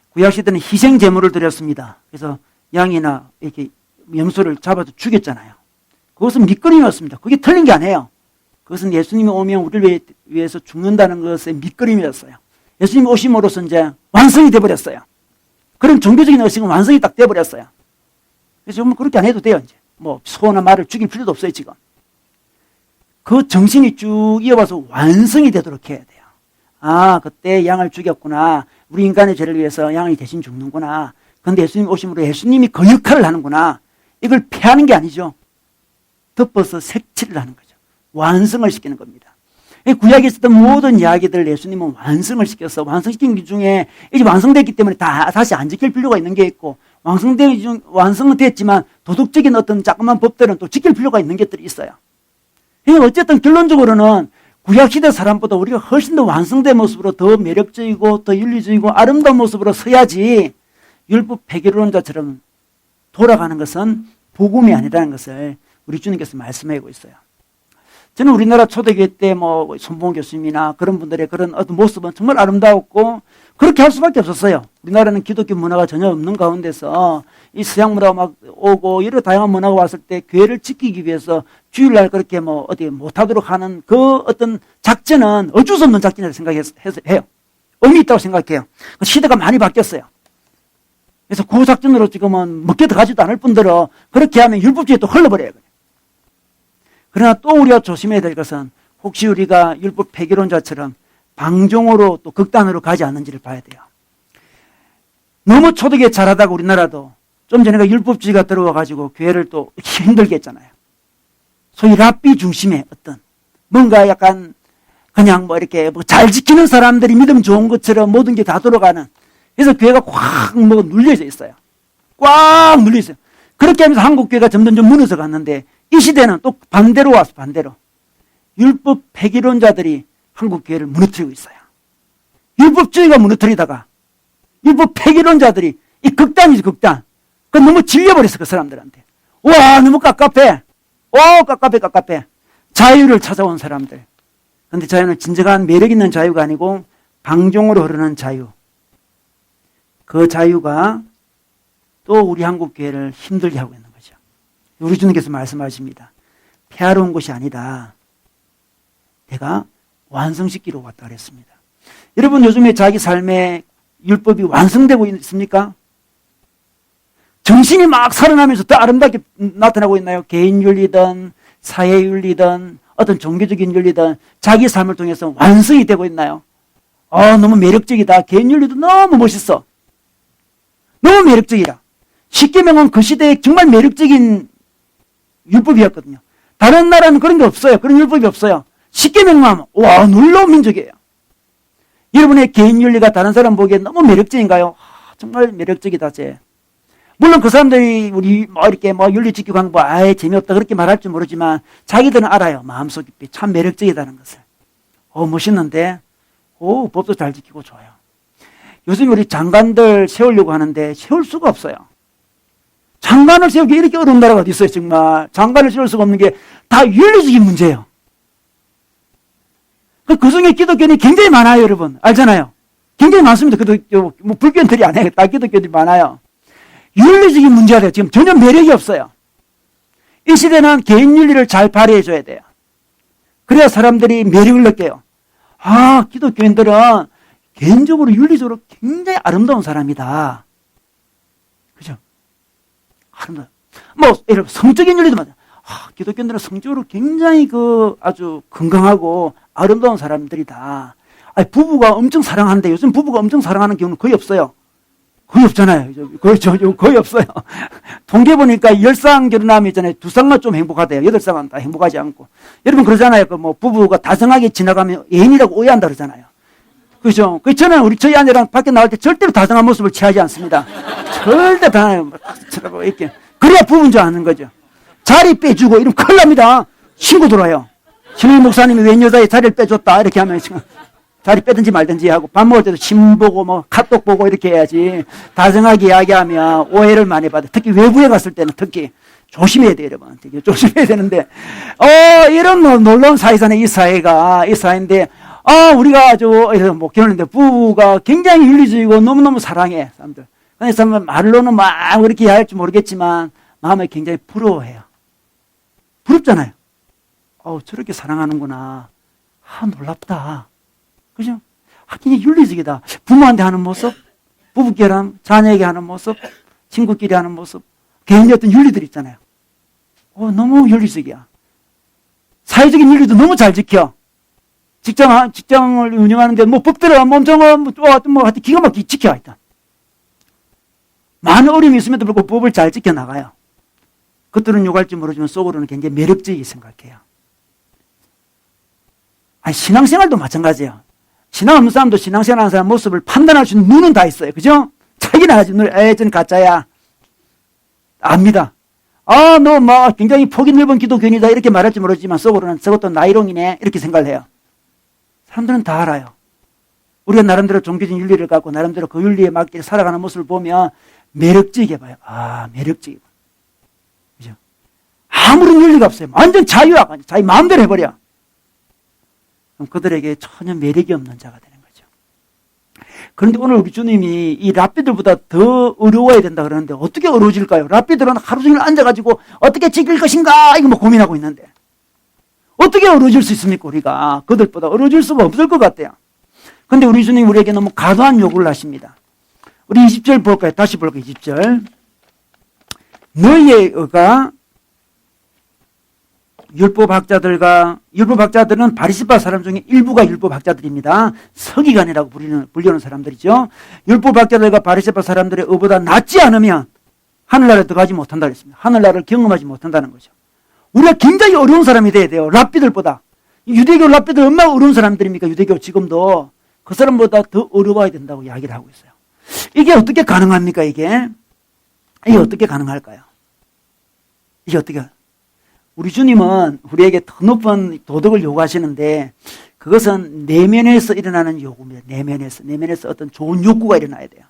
구약시대는 희생 제물을 드렸습니다. 그래서 양이나 이렇게 염소를 잡아서 죽였잖아요. 그것은 밑그림이었습니다. 그게 틀린 게 아니에요. 그것은 예수님이 오면 우리를 위해서 죽는다는 것의 밑그림이었어요. 예수님이 오심으로써 이제 완성이 돼버렸어요. 그런 종교적인 의식은 완성이 딱 돼버렸어요. 그래서 정말 그렇게 안 해도 돼요, 이제. 뭐, 소나 말을 죽일 필요도 없어요, 지금. 그 정신이 쭉 이어와서 완성이 되도록 해야 돼요. 아, 그때 양을 죽였구나. 우리 인간의 죄를 위해서 양이 대신 죽는구나. 그런데 예수님 오심으로 예수님이 그 역할을 하는구나. 이걸 폐하는 게 아니죠. 덮어서 색칠을 하는 거죠. 완성을 시키는 겁니다. 구약에 있었던 모든 이야기들을 예수님은 완성을 시켜서 완성시킨 것 중에 이제 완성됐기 때문에 다시 안 지킬 필요가 있는 게 있고, 완성은 됐지만 도덕적인 어떤 자그마한 법들은 또 지킬 필요가 있는 것들이 있어요. 그러니까 어쨌든 결론적으로는 구약시대 사람보다 우리가 훨씬 더 완성된 모습으로 더 매력적이고 더 윤리적이고 아름다운 모습으로 서야지 율법 폐기론자처럼 돌아가는 것은 복음이 아니라는 것을 우리 주님께서 말씀하고 있어요. 저는 우리나라 초대교회 때 뭐 손봉 교수님이나 그런 분들의 그런 어떤 모습은 정말 아름다웠고 그렇게 할 수밖에 없었어요. 우리나라는 기독교 문화가 전혀 없는 가운데서 이 서양 문화가 막 오고 여러 다양한 문화가 왔을 때 교회를 지키기 위해서 주일날 그렇게 뭐 어디 못하도록 하는 그 어떤 작전은 어쩔 수 없는 작전이라고 생각해요. 의미 있다고 생각해요. 시대가 많이 바뀌었어요. 그래서 그 작전으로 지금은 먹혀 들어가지도 않을 뿐더러 그렇게 하면 율법주의에 또 흘러버려요. 그러나 또 우리가 조심해야 될 것은 혹시 우리가 율법 폐기론자처럼 방종으로 또 극단으로 가지 않는지를 봐야 돼요. 너무 초대교회 잘하다가 우리나라도 좀 전에 율법주의가 들어와가지고 교회를 또 힘들게 했잖아요. 소위 랍비 중심의 어떤 뭔가 약간 그냥 뭐 이렇게 뭐 잘 지키는 사람들이 믿음 좋은 것처럼 모든 게 다 돌아가는, 그래서 교회가 꽉 뭐 눌려져 있어요. 꽉 눌려 있어요. 그렇게 하면서 한국 교회가 점점 좀 무너져 갔는데 이 시대는 또 반대로 와서 반대로 율법 폐기론자들이 한국 교회를 무너뜨리고 있어요. 율법주의가 무너뜨리다가 율법 폐기론자들이 이 극단이지, 극단. 그 너무 질려버렸어, 그 사람들한테. 와, 너무 깝깝해. 깝깝해. 자유를 찾아온 사람들. 근데 자유는 진정한 매력 있는 자유가 아니고 방종으로 흐르는 자유. 그 자유가 또 우리 한국 교회를 힘들게 하고 있는 거죠. 우리 주님께서 말씀하십니다. 폐하러 온 것이 아니다. 내가 완성시키러 왔다 그랬습니다. 여러분 요즘에 자기 삶에 율법이 완성되고 있습니까? 정신이 막 살아나면서 더 아름답게 나타나고 있나요? 개인윤리든 사회윤리든 어떤 종교적인 윤리든 자기 삶을 통해서 완성이 되고 있나요? 너무 매력적이다. 개인윤리도 너무 멋있어. 너무 매력적이다. 십계명은 그 시대에 정말 매력적인 율법이었거든요. 다른 나라는 그런 게 없어요. 그런 율법이 없어요. 십계명만 하면 와 놀라운 민족이에요. 여러분의 개인 윤리가 다른 사람 보기에 너무 매력적인가요? 정말 매력적이다 쟤. 물론 그 사람들이 우리 뭐 이렇게 뭐 윤리 지키고 하는 거 아예 재미없다 그렇게 말할지 모르지만 자기들은 알아요. 마음속 깊이 참 매력적이다는 것을. 멋있는데 법도 잘 지키고 좋아요. 요즘 우리 장관들 세우려고 하는데 세울 수가 없어요. 장관을 세우기 이렇게 어려운 나라가 어디 있어요, 정말. 장관을 세울 수가 없는 게 다 윤리적인 문제예요. 그 중에 기독교인이 굉장히 많아요, 여러분. 알잖아요. 굉장히 많습니다. 뭐 불교인들이 아니에요. 다 기독교인들이 많아요. 윤리적인 문제가 돼요. 지금 전혀 매력이 없어요. 이 시대는 개인 윤리를 잘 발휘해줘야 돼요. 그래야 사람들이 매력을 느껴요. 기독교인들은 개인적으로 윤리적으로 굉장히 아름다운 사람이다. 그죠? 아름다워. 예를 들어 성적인 윤리도 맞아요. 기독교인들은 성적으로 굉장히 아주 건강하고 아름다운 사람들이다. 부부가 엄청 사랑하는데 요즘 부부가 엄청 사랑하는 경우는 거의 없어요. 거의 없잖아요. 거의 없어요. 통계 보니까 10쌍 결혼하면 있잖아요. 2쌍만 좀 행복하대요. 8쌍은 다 행복하지 않고. 여러분 그러잖아요. 부부가 다정하게 지나가면 애인이라고 오해한다 그러잖아요. 그죠? 저는 저희 아내랑 밖에 나올 때 절대로 다정한 모습을 취하지 않습니다. 절대 이렇게. 그래야 부부인 줄 아는 거죠. 자리 빼주고 이러면 큰일 납니다. 신고 들어와요. 신임 목사님이 웬 여자의 자리를 빼줬다. 이렇게 하면 자리 빼든지 말든지 하고 밥 먹을 때도 신 보고 카톡 보고 이렇게 해야지. 다정하게 이야기하면 오해를 많이 받아요. 특히 외부에 갔을 때는 특히 조심해야 돼요, 여러분. 되게 조심해야 되는데, 이런 놀라운 사회잖아요, 이 사회인데, 우리가 결혼했는데 부부가 굉장히 윤리적이고 너무너무 사랑해, 사람들. 그래서 말로는 막 그렇게 할지 모르겠지만, 마음에 굉장히 부러워해요. 부럽잖아요. 저렇게 사랑하는구나. 놀랍다. 그죠? 굉장히 윤리적이다. 부모한테 하는 모습, 부부끼리 자녀에게 하는 모습, 친구끼리 하는 모습, 개인의 어떤 윤리들 있잖아요. 너무 윤리적이야. 사회적인 윤리도 너무 잘 지켜. 직장을 운영하는데, 법대로 엄청, 하여튼 기가 막히게 지켜, 일단. 많은 어려움이 있음에도 불구하고 법을 잘 지켜나가요. 겉으로는 욕할지 모르지만 속으로는 굉장히 매력적이게 생각해요. 신앙생활도 마찬가지예요. 신앙 없는 사람도 신앙생활 하는 사람 모습을 판단할 수 있는 눈은 다 있어요. 그죠? 자기는 아직 전 가짜야. 압니다. 너 굉장히 폭이 넓은 기독교인이다. 이렇게 말할지 모르지만 속으로는 저것도 나이롱이네. 이렇게 생각을 해요. 사람들은 다 알아요. 우리가 나름대로 종교적인 윤리를 갖고 나름대로 그 윤리에 맞게 살아가는 모습을 보면 매력적이게 봐요. 매력적이고. 그죠? 아무런 윤리가 없어요. 완전 자유야. 자기 마음대로 해버려. 그럼 그들에게 전혀 매력이 없는 자가 되는 거죠. 그런데 오늘 우리 주님이 이 랍비들보다 더 어려워야 된다 그러는데 어떻게 어려워질까요? 랍비들은 하루 종일 앉아가지고 어떻게 지킬 것인가 이거 고민하고 있는데 어떻게 어려워질 수 있습니까? 우리가 그들보다 어려워질 수가 없을 것 같아요. 그런데 우리 주님 우리에게 너무 과도한 요구를 하십니다. 우리 20절 볼까요? 다시 볼까요? 20절. 너희의 의가 율법학자들은 바리새파 사람 중에 일부가 율법학자들입니다. 서기관이라고 불리는 사람들이죠. 율법학자들과 바리새파 사람들의 의보다 낫지 않으면 하늘나라에 들어가지 못한다 그랬습니다. 하늘나라를 경험하지 못한다는 거죠. 우리가 굉장히 어려운 사람이 돼야 돼요. 랍비들보다. 유대교 랍비들 얼마나 어려운 사람들입니까? 유대교 지금도 그 사람보다 더 어려워야 된다고 이야기를 하고 있어요. 이게 어떻게 가능합니까? 이게 어떻게 가능할까요? 이게 어떻게 우리 주님은 우리에게 더 높은 도덕을 요구하시는데 그것은 내면에서 일어나는 요구입니다. 내면에서 어떤 좋은 욕구가 일어나야 돼요.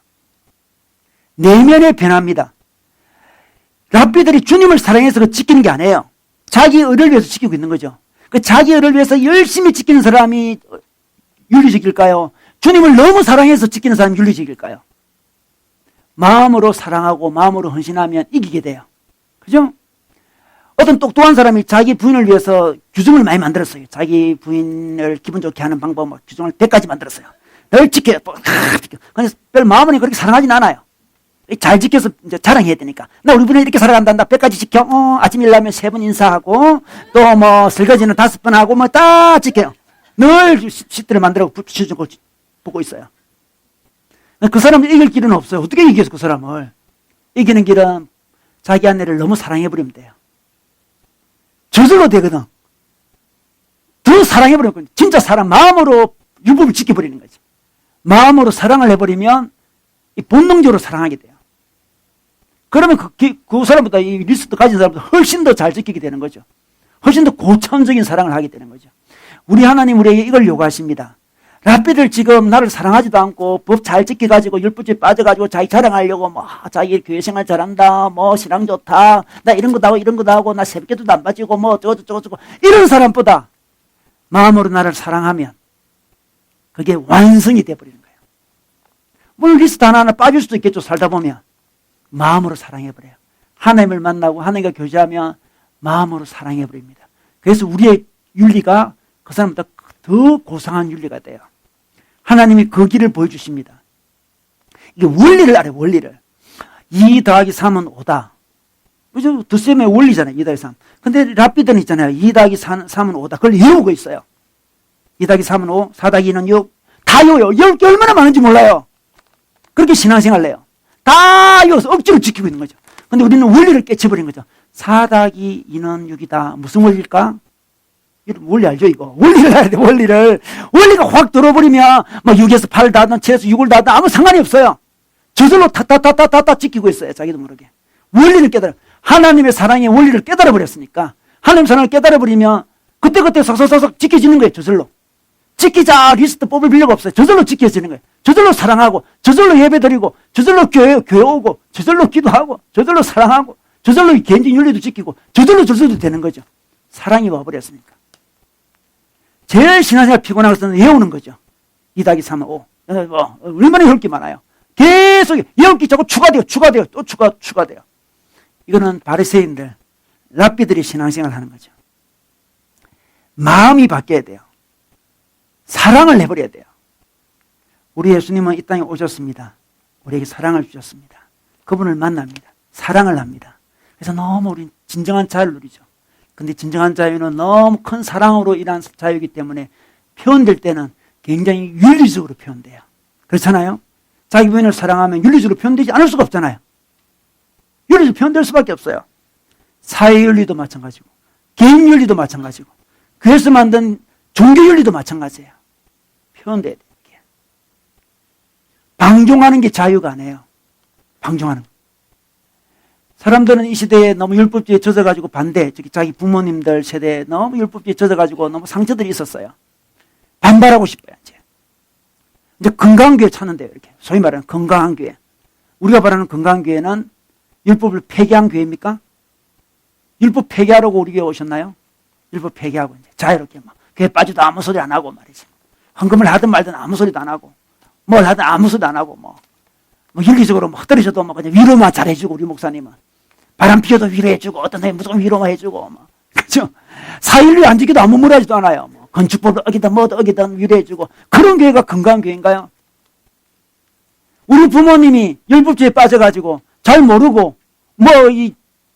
내면의 변화입니다. 랍비들이 주님을 사랑해서 지키는 게 아니에요. 자기 의를 위해서 지키고 있는 거죠. 그 자기 의를 위해서 열심히 지키는 사람이 윤리적일까요? 주님을 너무 사랑해서 지키는 사람이 윤리적일까요? 마음으로 사랑하고 마음으로 헌신하면 이기게 돼요. 그죠? 어떤 똑똑한 사람이 자기 부인을 위해서 규정을 많이 만들었어요. 자기 부인을 기분 좋게 하는 방법, 규정을 100가지 만들었어요. 늘 지켜요. 그래서 별 마음은 그렇게 사랑하진 않아요. 잘 지켜서 이제 자랑해야 되니까. 나 우리 부인은 이렇게 살아간단다. 100가지 지켜. 아침 일어나면 3번 인사하고, 또 설거지는 5번 하고, 다 지켜요. 늘 시대를 만들어 붙여주고 보고 있어요. 그 사람을 이길 길은 없어요. 어떻게 이겨서 그 사람을. 이기는 길은 자기 아내를 너무 사랑해버리면 돼요. 저절로 되거든. 더 사랑해버리면 진짜 사랑, 마음으로 율법을 지켜버리는 거죠. 마음으로 사랑을 해버리면 본능적으로 사랑하게 돼요. 그러면 그 사람보다 이 리스트 가진 사람보다 훨씬 더 잘 지키게 되는 거죠. 훨씬 더 고차원적인 사랑을 하게 되는 거죠. 우리 하나님 우리에게 이걸 요구하십니다. 랍비들 지금 나를 사랑하지도 않고 법 잘 지켜가지고 율법주의에 빠져가지고 자기 자랑하려고 뭐 자기 교회 생활 잘한다, 뭐 신앙 좋다, 나 이런 거도 하고 이런 거도 하고 나 새벽기도도 안 빠지고 뭐 어쩌고 이런 사람보다 마음으로 나를 사랑하면 그게 완성이 돼버리는 거예요. 물론 리스트 하나하나 빠질 수도 있겠죠. 살다 보면 마음으로 사랑해버려요. 하나님을 만나고 하나님과 교제하면 마음으로 사랑해버립니다. 그래서 우리의 윤리가 그 사람보다 더 고상한 윤리가 돼요. 하나님이 그 길을 보여주십니다. 이게 원리를 알아요. 원리를. 2 더하기 3은 5다. 그죠? 드셈의 원리잖아요. 2 더하기 3. 근데 랍비들은 있잖아요. 2 더하기 3은 5다. 그걸 외우고 있어요. 2 더하기 3은 5, 4 더하기 2는 6. 다 외워요. 10개 얼마나 많은지 몰라요. 그렇게 신앙생활을 해요. 다 외워서 억지로 지키고 있는 거죠. 근데 우리는 원리를 깨쳐버린 거죠. 4 더하기 2는 6이다. 무슨 원리일까? 원리 알죠, 이거? 원리를 알아야 돼, 원리를. 원리가 확 들어버리면, 뭐, 6에서 8을 닫든, 7에서 6을 닫든, 아무 상관이 없어요. 저절로 타타타타타타 지키고 있어요, 자기도 모르게. 원리를 깨달아. 하나님의 사랑의 원리를 깨달아버렸으니까, 하나님의 사랑을 깨달아버리면, 그때그때 삭삭삭삭 지켜지는 거예요, 저절로. 지키자, 리스트 뽑을 필요가 없어요. 저절로 지켜지는 거예요. 저절로 사랑하고, 저절로 예배드리고, 저절로 교회 오고, 저절로 기도하고, 저절로 사랑하고, 저절로 개인적인 윤리도 지키고, 저절로 되는 거죠. 사랑이 와버렸으니까. 제일 신앙생활 피곤한 것은 외우는 거죠. 2 더하기 3은 5. 얼마나 외울 게 많아요. 계속 외울 게 자꾸 추가돼요. 또 추가돼요. 이거는 바리새인들, 랍비들이 신앙생활을 하는 거죠. 마음이 바뀌어야 돼요. 사랑을 해버려야 돼요. 우리 예수님은 이 땅에 오셨습니다. 우리에게 사랑을 주셨습니다. 그분을 만납니다. 사랑을 합니다. 그래서 너무 우린 진정한 자유를 누리죠. 근데 진정한 자유는 너무 큰 사랑으로 인한 자유이기 때문에 표현될 때는 굉장히 윤리적으로 표현돼요. 그렇잖아요? 자기 부인을 사랑하면 윤리적으로 표현되지 않을 수가 없잖아요. 윤리적으로 표현될 수밖에 없어요. 사회윤리도 마찬가지고, 개인윤리도 마찬가지고, 교회에서 만든 종교윤리도 마찬가지예요. 표현돼야 돼요. 방종하는 게 자유가 아니에요. 방종하는 거. 사람들은 이 시대에 너무 율법주의에 젖어가지고 반대, 자기 부모님들 세대에 너무 율법주의에 젖어가지고 너무 상처들이 있었어요. 반발하고 싶어요, 이제 건강한 교회 찾는데요, 이렇게. 소위 말하는 건강한 교회. 우리가 말하는 건강한 교회는 율법을 폐기한 교회입니까? 율법 폐기하라고 우리 교회 오셨나요? 율법 폐기하고, 이제 자유롭게 막, 교회 빠져도 아무 소리 안 하고 말이지. 헌금을 하든 말든 아무 소리도 안 하고, 뭘 하든 아무 소리도 안 하고, 뭐 윤리적으로 막 떨어져도 뭐 그냥 위로만 잘해주고, 우리 목사님은. 바람 피워도 위로해주고, 어떤 사람이 무조건 위로만 해주고, 뭐. 그죠? 사율리 안 지켜도 아무 말 하지도 않아요. 뭐. 건축법을 어기든 뭐든 어기든 위로해주고. 그런 교회가 건강한 교회인가요? 우리 부모님이 율법주의에 빠져가지고, 잘 모르고,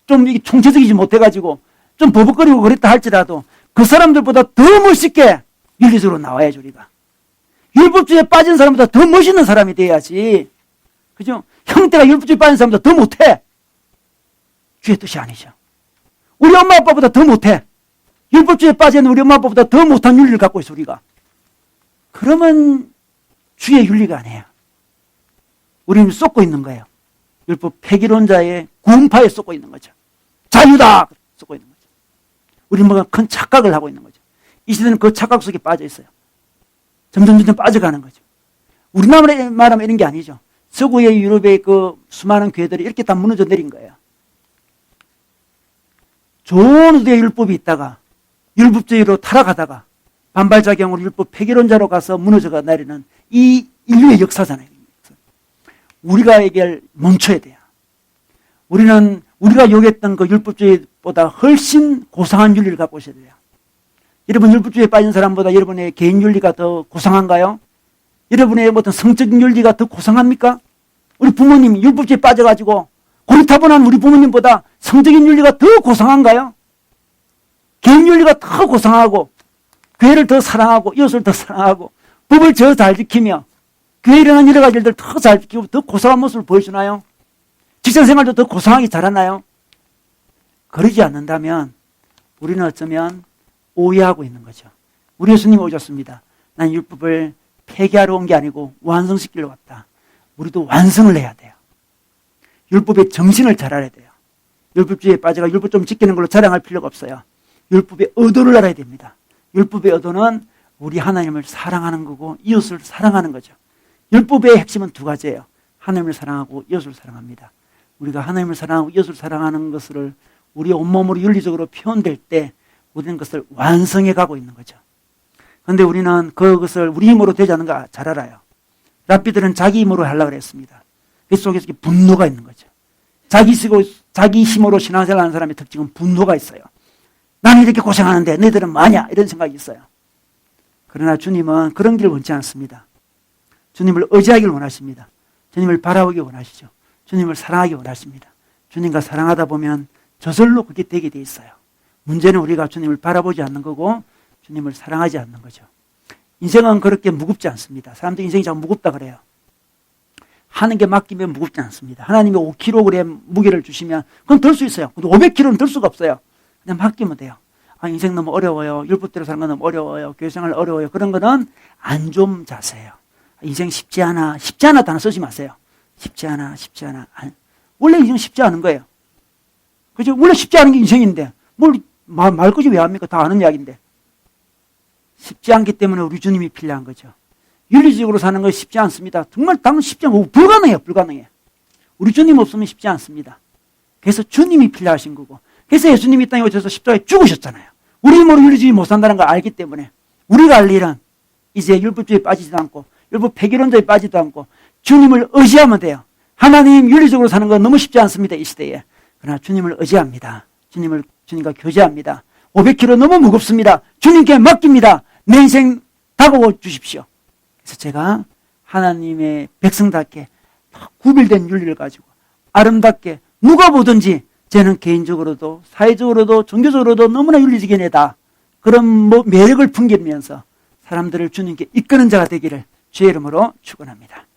좀 총체적이지 못해가지고, 좀 버벅거리고 그랬다 할지라도, 그 사람들보다 더 멋있게 윤리적으로 나와야죠, 우리가. 율법주의에 빠진 사람보다 더 멋있는 사람이 돼야지. 그죠? 형태가 율법주의에 빠진 사람보다 더 못해. 주의 뜻이 아니죠. 우리 엄마 아빠보다 더 못해. 율법주의에 빠진 우리 엄마 아빠보다 더 못한 윤리를 갖고 있어, 우리가. 그러면 주의 윤리가 아니에요. 우리는 쏟고 있는 거예요. 율법 폐기론자의 구원파에 쏟고 있는 거죠. 자유다! 쏟고 있는 거죠. 우리는 뭔가 큰 착각을 하고 있는 거죠. 이 시대는 그 착각 속에 빠져 있어요. 점점 빠져가는 거죠. 우리나라에 말하면 이런 게 아니죠. 서구의 유럽의 그 수많은 교회들이 이렇게 다 무너져 내린 거예요. 좋은 의도의 율법이 있다가 율법주의로 타락하다가 반발작용으로 율법 폐기론자로 가서 무너져가 내리는 이 인류의 역사잖아요. 우리가 이걸 멈춰야 돼요. 우리는 우리가 요구했던 그 율법주의보다 훨씬 고상한 윤리를 갖고 있어야 돼요. 여러분 율법주의에 빠진 사람보다 여러분의 개인 윤리가 더 고상한가요? 여러분의 어떤 성적인 윤리가 더 고상합니까? 우리 부모님이 율법주의에 빠져가지고 고리타분한 우리 부모님보다 성적인 윤리가 더 고상한가요? 개인 윤리가 더 고상하고 교회를 더 사랑하고 이웃을 더 사랑하고 법을 더 잘 지키며 교회에 일어난 여러 가지 일들 더 잘 지키고 더 고상한 모습을 보여주나요? 직장 생활도 더 고상하게 잘하나요? 그러지 않는다면 우리는 어쩌면 오해하고 있는 거죠. 우리 예수님 오셨습니다. 난 율법을 폐기하러 온 게 아니고 완성시키러 왔다. 우리도 완성을 해야 돼요. 율법의 정신을 잘 알아야 돼요. 율법주의에 빠져가 율법 좀 지키는 걸로 자랑할 필요가 없어요. 율법의 의도를 알아야 됩니다. 율법의 의도는 우리 하나님을 사랑하는 거고 이웃을 사랑하는 거죠. 율법의 핵심은 두 가지예요. 하나님을 사랑하고 이웃을 사랑합니다. 우리가 하나님을 사랑하고 이웃을 사랑하는 것을 우리 온몸으로 윤리적으로 표현될 때 우리는 그것을 완성해 가고 있는 거죠. 그런데 우리는 그것을 우리 힘으로 되지 않는 거 잘 알아요. 랍비들은 자기 힘으로 하려고 했습니다. 그 속에서 분노가 있는 거죠. 자기 힘으로 신앙생활 하는 사람의 특징은 분노가 있어요. 나는 이렇게 고생하는데 너희들은 뭐하냐 이런 생각이 있어요. 그러나 주님은 그런 길을 원치 않습니다. 주님을 의지하기를 원하십니다. 주님을 바라보기 원하시죠. 주님을 사랑하기 원하십니다. 주님과 사랑하다 보면 저절로 그게 되게 돼 있어요. 문제는 우리가 주님을 바라보지 않는 거고 주님을 사랑하지 않는 거죠. 인생은 그렇게 무겁지 않습니다. 사람들이 인생이 자꾸 무겁다 그래요. 하는 게 맡기면 무겁지 않습니다. 하나님이 5kg 무게를 주시면 그건 들 수 있어요. 근데 500kg는 들 수가 없어요. 그냥 맡기면 돼요. 아, 인생 너무 어려워요. 율법대로 사는 건 너무 어려워요. 교회생활 어려워요. 그런 거는 안 좋은 자세예요. 인생 쉽지 않아. 쉽지 않아 단어 쓰지 마세요. 쉽지 않아. 쉽지 않아. 원래 인생 쉽지 않은 거예요. 그죠? 원래 쉽지 않은 게 인생인데 뭘 말거지 왜 합니까? 다 아는 이야기인데. 쉽지 않기 때문에 우리 주님이 필요한 거죠. 윤리적으로 사는 거 쉽지 않습니다. 정말 당연 쉽지 않고 불가능해요. 불가능해. 우리 주님 없으면 쉽지 않습니다. 그래서 주님이 필요하신 거고 그래서 예수님이 이 땅에 오셔서 십자가에 죽으셨잖아요. 우리 힘으로 윤리주의 못 산다는 걸 알기 때문에 우리가 할 일은 이제 율법주의에 빠지지도 않고 율법 폐기론자에 빠지지도 않고 주님을 의지하면 돼요. 하나님 윤리적으로 사는 건 너무 쉽지 않습니다. 이 시대에. 그러나 주님을 의지합니다. 주님과 교제합니다. 500kg 너무 무겁습니다. 주님께 맡깁니다. 내 인생 다가와 주십시오. 그래서 제가 하나님의 백성답게 구별된 윤리를 가지고 아름답게 누가 보든지 저는 개인적으로도 사회적으로도 종교적으로도 너무나 윤리적인 애다. 그런 매력을 풍기면서 사람들을 주님께 이끄는 자가 되기를 주의 이름으로 축원합니다.